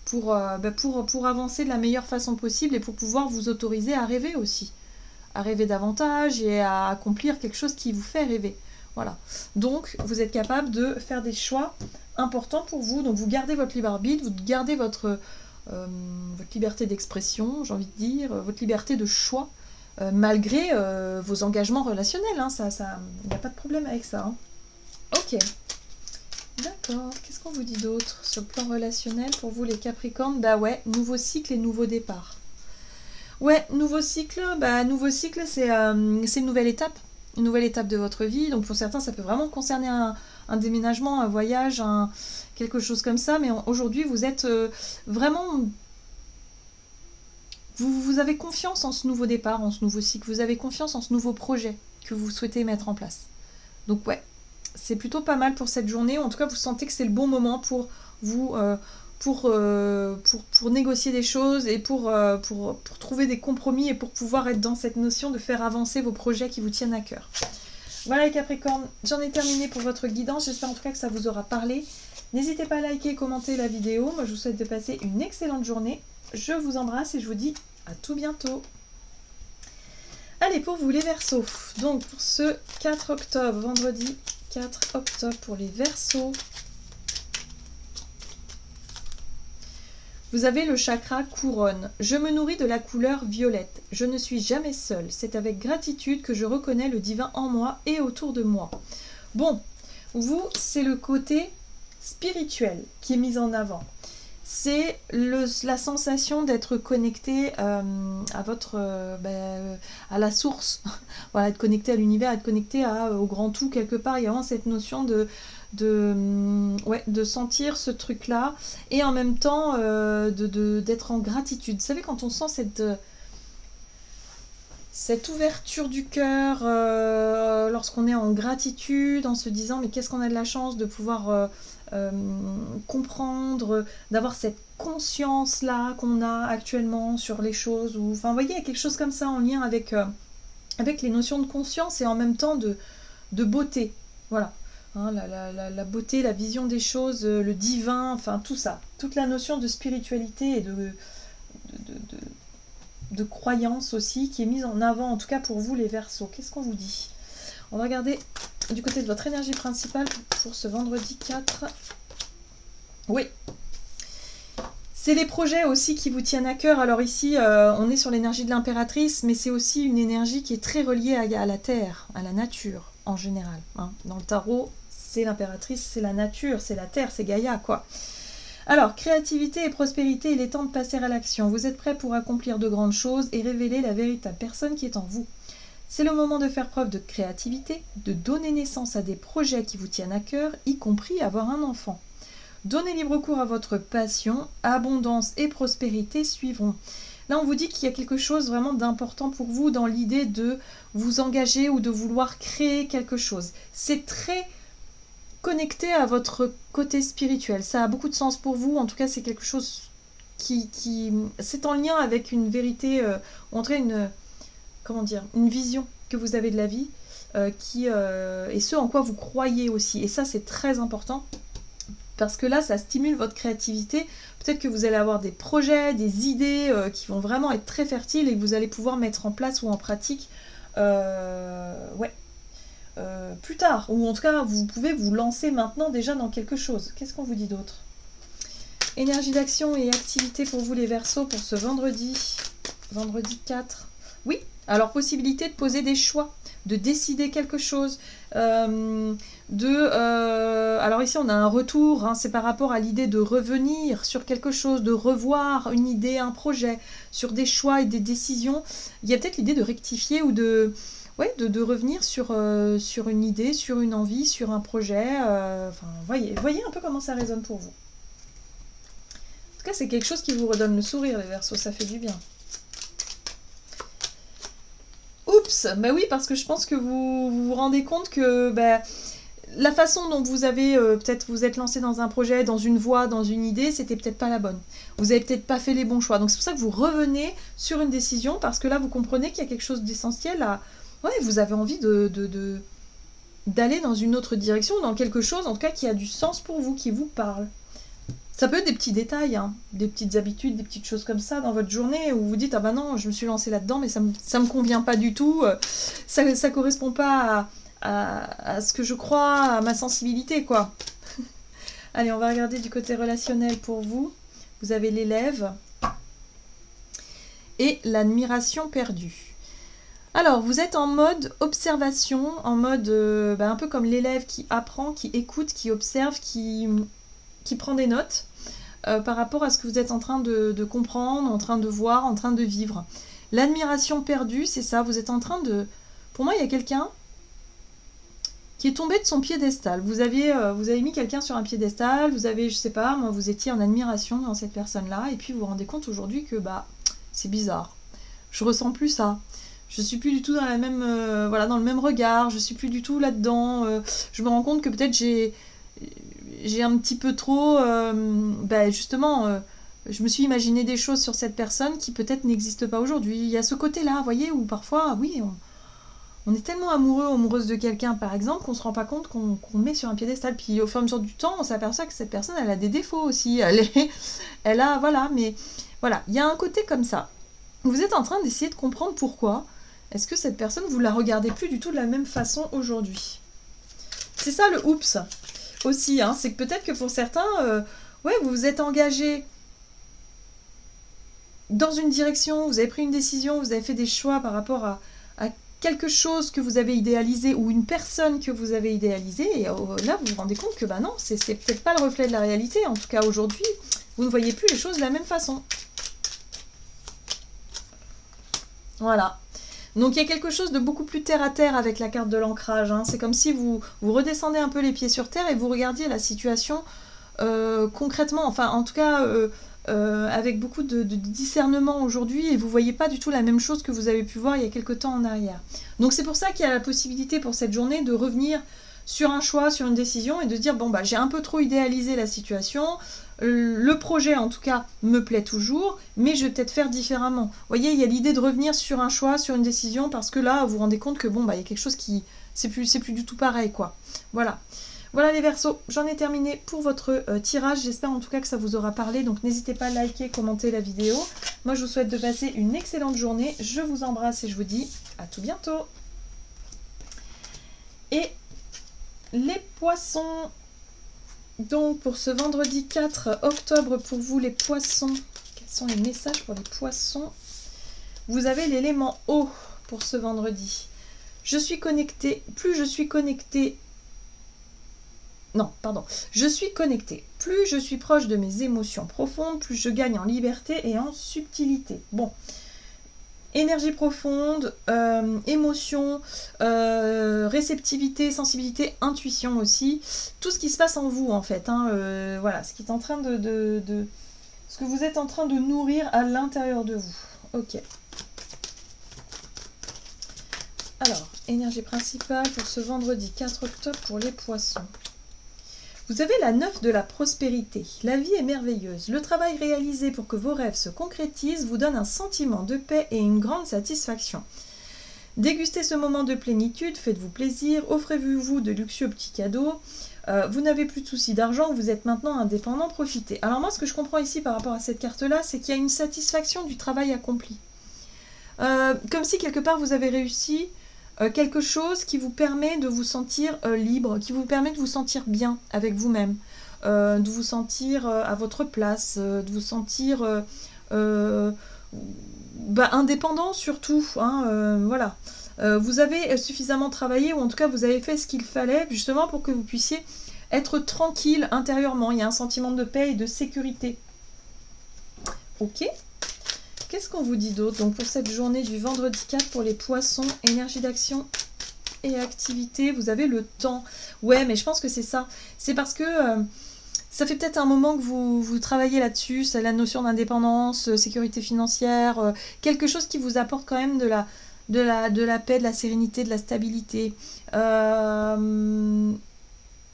Pour avancer de la meilleure façon possible et pour pouvoir vous autoriser à rêver aussi. À rêver davantage et à accomplir quelque chose qui vous fait rêver. Voilà. Donc, vous êtes capable de faire des choix importants pour vous. Donc, vous gardez votre libre arbitre, vous gardez votre liberté d'expression, j'ai envie de dire, votre liberté de choix, malgré vos engagements relationnels. Hein. Il n'y a pas de problème avec ça. Hein. Ok. D'accord, qu'est-ce qu'on vous dit d'autre sur le plan relationnel pour vous les Capricornes? Bah ouais, nouveau cycle et nouveau départ. Ouais, nouveau cycle, c'est une nouvelle étape de votre vie. Donc pour certains, ça peut vraiment concerner un déménagement, un voyage, quelque chose comme ça. Mais aujourd'hui, vous êtes vraiment... Vous avez confiance en ce nouveau départ, en ce nouveau cycle. Vous avez confiance en ce nouveau projet que vous souhaitez mettre en place. Donc ouais. C'est plutôt pas mal pour cette journée. En tout cas, vous sentez que c'est le bon moment pour vous, pour négocier des choses et pour trouver des compromis et pour pouvoir être dans cette notion de faire avancer vos projets qui vous tiennent à cœur. Voilà les Capricornes, j'en ai terminé pour votre guidance. J'espère en tout cas que ça vous aura parlé. N'hésitez pas à liker et commenter la vidéo. Moi, je vous souhaite de passer une excellente journée. Je vous embrasse et je vous dis à tout bientôt. Allez, pour vous les Verseaux, donc pour ce 4 octobre, vendredi 4 octobre pour les Verseaux. Vous avez le chakra couronne. Je me nourris de la couleur violette. Je ne suis jamais seule. C'est avec gratitude que je reconnais le divin en moi et autour de moi. Bon, vous, c'est le côté spirituel qui est mis en avant. C'est la sensation d'être connecté à la source. Voilà, être connecté à l'univers, être connecté au grand tout quelque part. Il y a vraiment cette notion de sentir ce truc-là et en même temps d'être en gratitude. Vous savez, quand on sent cette ouverture du cœur lorsqu'on est en gratitude, en se disant mais qu'est-ce qu'on a de la chance de pouvoir comprendre, d'avoir cette conscience-là qu'on a actuellement sur les choses. Enfin, vous voyez, il y a quelque chose comme ça en lien avec les notions de conscience et en même temps de beauté. Voilà. Hein, la beauté, la vision des choses, le divin, enfin tout ça. Toute la notion de spiritualité et de croyance aussi qui est mise en avant, en tout cas pour vous les Verseaux. Qu'est-ce qu'on vous dit? On va regarder du côté de votre énergie principale pour ce vendredi 4. Oui. C'est les projets aussi qui vous tiennent à cœur. Alors ici, on est sur l'énergie de l'impératrice, mais c'est aussi une énergie qui est très reliée à la terre, à la nature en général. Hein. Dans le tarot, c'est l'impératrice, c'est la nature, c'est la terre, c'est Gaïa, quoi. Alors, créativité et prospérité, il est temps de passer à l'action. Vous êtes prêts pour accomplir de grandes choses et révéler la véritable personne qui est en vous. C'est le moment de faire preuve de créativité, de donner naissance à des projets qui vous tiennent à cœur, y compris avoir un enfant. Donnez libre cours à votre passion, abondance et prospérité suivront. Là, on vous dit qu'il y a quelque chose vraiment d'important pour vous dans l'idée de vous engager ou de vouloir créer quelque chose. C'est très connecté à votre côté spirituel. Ça a beaucoup de sens pour vous. En tout cas, c'est quelque chose qui c'est en lien avec une vérité, en tout cas une vision que vous avez de la vie et ce en quoi vous croyez aussi. Et ça, c'est très important. Parce que là, ça stimule votre créativité. Peut-être que vous allez avoir des projets, des idées qui vont vraiment être très fertiles et que vous allez pouvoir mettre en place ou en pratique plus tard. Ou en tout cas, vous pouvez vous lancer maintenant déjà dans quelque chose. Qu'est-ce qu'on vous dit d'autre? Énergie d'action et activité pour vous les Verseaux pour ce vendredi 4. Oui, alors possibilité de poser des choix, de décider quelque chose, alors ici on a un retour, hein, c'est par rapport à l'idée de revenir sur quelque chose, de revoir une idée, un projet, sur des choix et des décisions. Il y a peut-être l'idée de rectifier ou de revenir sur une idée, sur une envie, sur un projet. Voyez un peu comment ça résonne pour vous. En tout cas, c'est quelque chose qui vous redonne le sourire, les Verseaux, ça fait du bien. Oups, bah oui, parce que je pense que vous rendez compte que la façon dont vous avez peut-être vous êtes lancé dans un projet, dans une voie, dans une idée, c'était peut-être pas la bonne. Vous avez peut-être pas fait les bons choix. Donc c'est pour ça que vous revenez sur une décision, parce que là vous comprenez qu'il y a quelque chose d'essentiel à... Ouais, vous avez envie d'aller dans une autre direction, dans quelque chose en tout cas qui a du sens pour vous, qui vous parle. Ça peut être des petits détails, hein, des petites habitudes, des petites choses comme ça dans votre journée où vous dites « Ah bah non, je me suis lancée là-dedans, mais ça me convient pas du tout, ça correspond pas à ce que je crois, à ma sensibilité, quoi. » Allez, on va regarder du côté relationnel pour vous. Vous avez l'élève et l'admiration perdue. Alors, vous êtes en mode observation, en mode un peu comme l'élève qui apprend, qui écoute, qui observe, qui prend des notes par rapport à ce que vous êtes en train de comprendre, en train de voir, en train de vivre. L'admiration perdue, c'est ça, vous êtes en train de... Pour moi, il y a quelqu'un qui est tombé de son piédestal. Vous avez mis quelqu'un sur un piédestal, vous avez, je sais pas, moi, vous étiez en admiration dans cette personne-là, et puis vous vous rendez compte aujourd'hui que, c'est bizarre. Je ressens plus ça. Je suis plus du tout dans la même, dans le même regard, je suis plus du tout là-dedans. Je me rends compte que peut-être j'ai un petit peu trop, justement, je me suis imaginé des choses sur cette personne qui peut-être n'existent pas aujourd'hui. Il y a ce côté-là, vous voyez, où parfois, oui, on est tellement amoureux ou amoureuse de quelqu'un, par exemple, qu'on ne se rend pas compte qu'on met sur un piédestal. Puis au fur et à mesure du temps, on s'aperçoit que cette personne, elle a des défauts aussi. Mais voilà, il y a un côté comme ça. Vous êtes en train d'essayer de comprendre pourquoi. Est-ce que cette personne, vous la regardez plus du tout de la même façon aujourd'hui? C'est ça le oups aussi, hein, c'est que peut-être que pour certains, vous vous êtes engagé dans une direction, vous avez pris une décision, vous avez fait des choix par rapport à quelque chose que vous avez idéalisé ou une personne que vous avez idéalisée, et là vous vous rendez compte que non, c'est peut-être pas le reflet de la réalité. En tout cas aujourd'hui, vous ne voyez plus les choses de la même façon. Voilà. Donc il y a quelque chose de beaucoup plus terre à terre avec la carte de l'ancrage. Hein. C'est comme si vous redescendez un peu les pieds sur terre et vous regardiez la situation concrètement, enfin en tout cas avec beaucoup de discernement aujourd'hui, et vous ne voyez pas du tout la même chose que vous avez pu voir il y a quelque temps en arrière. Donc c'est pour ça qu'il y a la possibilité pour cette journée de revenir sur un choix, sur une décision, et de se dire bon j'ai un peu trop idéalisé la situation, le projet en tout cas me plaît toujours, mais je vais peut-être faire différemment. Vous voyez, il y a l'idée de revenir sur un choix, sur une décision, parce que là vous vous rendez compte que il y a quelque chose qui c'est plus du tout pareil, quoi. Voilà. Voilà les Verseaux, j'en ai terminé pour votre tirage. J'espère en tout cas que ça vous aura parlé. Donc n'hésitez pas à liker, commenter la vidéo. Moi je vous souhaite de passer une excellente journée. Je vous embrasse et je vous dis à tout bientôt. Et les poissons, donc pour ce vendredi 4 octobre, pour vous les poissons, quels sont les messages pour les poissons? Vous avez l'élément eau pour ce vendredi. Je suis connectée, plus je suis connectée, non, pardon, je suis connectée. Plus je suis proche de mes émotions profondes, plus je gagne en liberté et en subtilité. Bon, énergie profonde, émotion, réceptivité, sensibilité, intuition aussi. Tout ce qui se passe en vous en fait. Hein, voilà, ce qui est en train ce que vous êtes en train de nourrir à l'intérieur de vous. Ok. Alors, énergie principale pour ce vendredi 4 octobre pour les poissons. Vous avez la 9 de la prospérité. La vie est merveilleuse. Le travail réalisé pour que vos rêves se concrétisent vous donne un sentiment de paix et une grande satisfaction. Dégustez ce moment de plénitude, faites-vous plaisir, offrez-vous de luxueux petits cadeaux. Vous n'avez plus de soucis d'argent, vous êtes maintenant indépendant, profitez. Alors moi, ce que je comprends ici par rapport à cette carte-là, c'est qu'il y a une satisfaction du travail accompli. Comme si quelque part vous avez réussi quelque chose qui vous permet de vous sentir libre, qui vous permet de vous sentir bien avec vous-même, de vous sentir à votre place, de vous sentir indépendant surtout. Hein, voilà. Vous avez suffisamment travaillé, ou en tout cas vous avez fait ce qu'il fallait justement pour que vous puissiez être tranquille intérieurement. Il y a un sentiment de paix et de sécurité. Ok. Qu'est-ce qu'on vous dit d'autre? Donc pour cette journée du vendredi 4 pour les poissons, énergie d'action et activité, vous avez le temps. Ouais, mais je pense que c'est ça. C'est parce que ça fait peut-être un moment que vous travaillez là-dessus, c'est la notion d'indépendance, sécurité financière, quelque chose qui vous apporte quand même de la paix, de la sérénité, de la stabilité.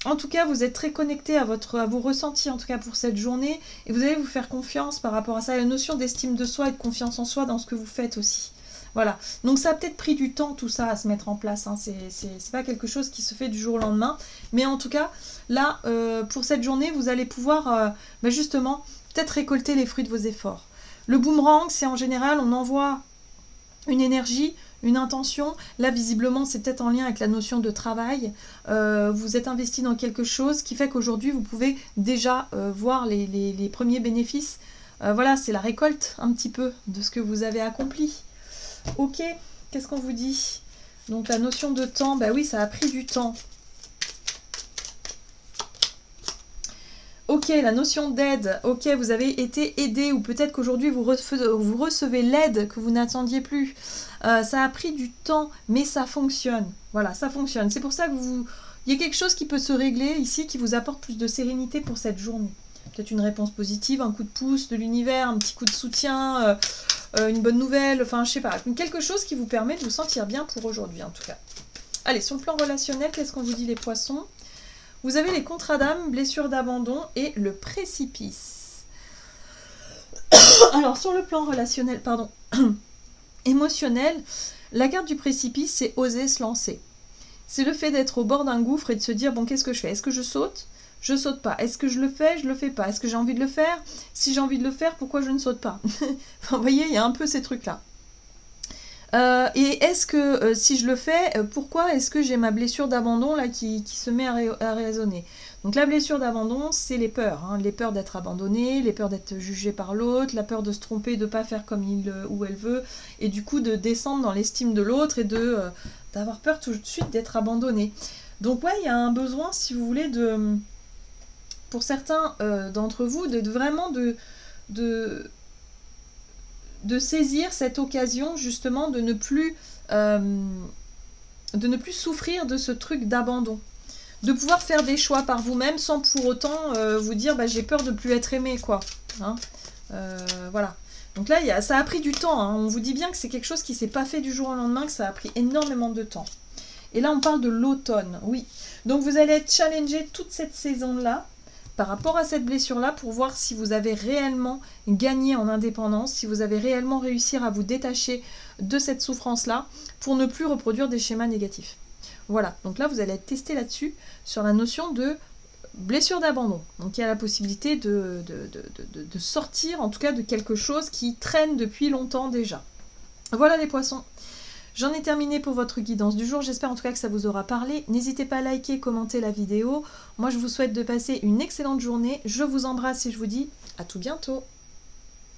En tout cas, vous êtes très connecté à vos ressentis, en tout cas pour cette journée, et vous allez vous faire confiance par rapport à ça. Il y a une notion d'estime de soi et de confiance en soi dans ce que vous faites aussi. Voilà. Donc ça a peut-être pris du temps tout ça à se mettre en place. Hein. C'est pas quelque chose qui se fait du jour au lendemain. Mais en tout cas, là, pour cette journée, vous allez pouvoir justement peut-être récolter les fruits de vos efforts. Le boomerang, c'est en général, on envoie une énergie, une intention. Là, visiblement, c'est peut-être en lien avec la notion de travail. Vous êtes investi dans quelque chose qui fait qu'aujourd'hui, vous pouvez déjà voir les premiers bénéfices. Voilà, c'est la récolte un petit peu de ce que vous avez accompli. Ok, qu'est-ce qu'on vous dit? Donc la notion de temps, bah oui, ça a pris du temps. Ok, la notion d'aide, ok, vous avez été aidé, ou peut-être qu'aujourd'hui vous recevez l'aide que vous n'attendiez plus. Ça a pris du temps, mais ça fonctionne. Voilà, ça fonctionne. C'est pour ça que il y a quelque chose qui peut se régler ici, qui vous apporte plus de sérénité pour cette journée. Peut-être une réponse positive, un coup de pouce de l'univers, un petit coup de soutien, une bonne nouvelle, enfin je sais pas, quelque chose qui vous permet de vous sentir bien pour aujourd'hui en tout cas. Allez, sur le plan relationnel, qu'est-ce qu'on vous dit les poissons? Vous avez les contrats d'âme, blessures d'abandon et le précipice. Alors sur le plan relationnel, pardon, émotionnel, la carte du précipice, c'est oser se lancer. C'est le fait d'être au bord d'un gouffre et de se dire, bon, qu'est-ce que je fais? Est-ce que je saute? Je saute pas. Est-ce que je le fais? Je le fais pas. Est-ce que j'ai envie de le faire? Si j'ai envie de le faire, pourquoi je ne saute pas? Enfin, vous voyez, il y a un peu ces trucs-là. Et est-ce que si je le fais, pourquoi est-ce que j'ai ma blessure d'abandon là qui se met à résonner? Donc la blessure d'abandon, c'est les peurs. Hein, les peurs d'être abandonné, les peurs d'être jugé par l'autre, la peur de se tromper, de ne pas faire comme il ou elle veut, et du coup de descendre dans l'estime de l'autre et d'avoir peur tout de suite d'être abandonné. Donc ouais, il y a un besoin, si vous voulez, pour certains d'entre vous, vraiment de saisir cette occasion justement de ne plus souffrir de ce truc d'abandon, de pouvoir faire des choix par vous-même sans pour autant vous dire bah, j'ai peur de plus être aimé quoi. Hein, voilà. Donc là ça a pris du temps, hein. On vous dit bien que c'est quelque chose qui s'est pas fait du jour au lendemain, que ça a pris énormément de temps. Et là on parle de l'automne, oui. Donc vous allez être challengé toute cette saison-là par rapport à cette blessure-là pour voir si vous avez réellement gagné en indépendance, si vous avez réellement réussi à vous détacher de cette souffrance-là pour ne plus reproduire des schémas négatifs. Voilà, donc là vous allez être testé là-dessus, sur la notion de blessure d'abandon. Donc il y a la possibilité de sortir en tout cas de quelque chose qui traîne depuis longtemps déjà. Voilà les poissons. J'en ai terminé pour votre guidance du jour, j'espère en tout cas que ça vous aura parlé. N'hésitez pas à liker, commenter la vidéo. Moi je vous souhaite de passer une excellente journée, je vous embrasse et je vous dis à tout bientôt.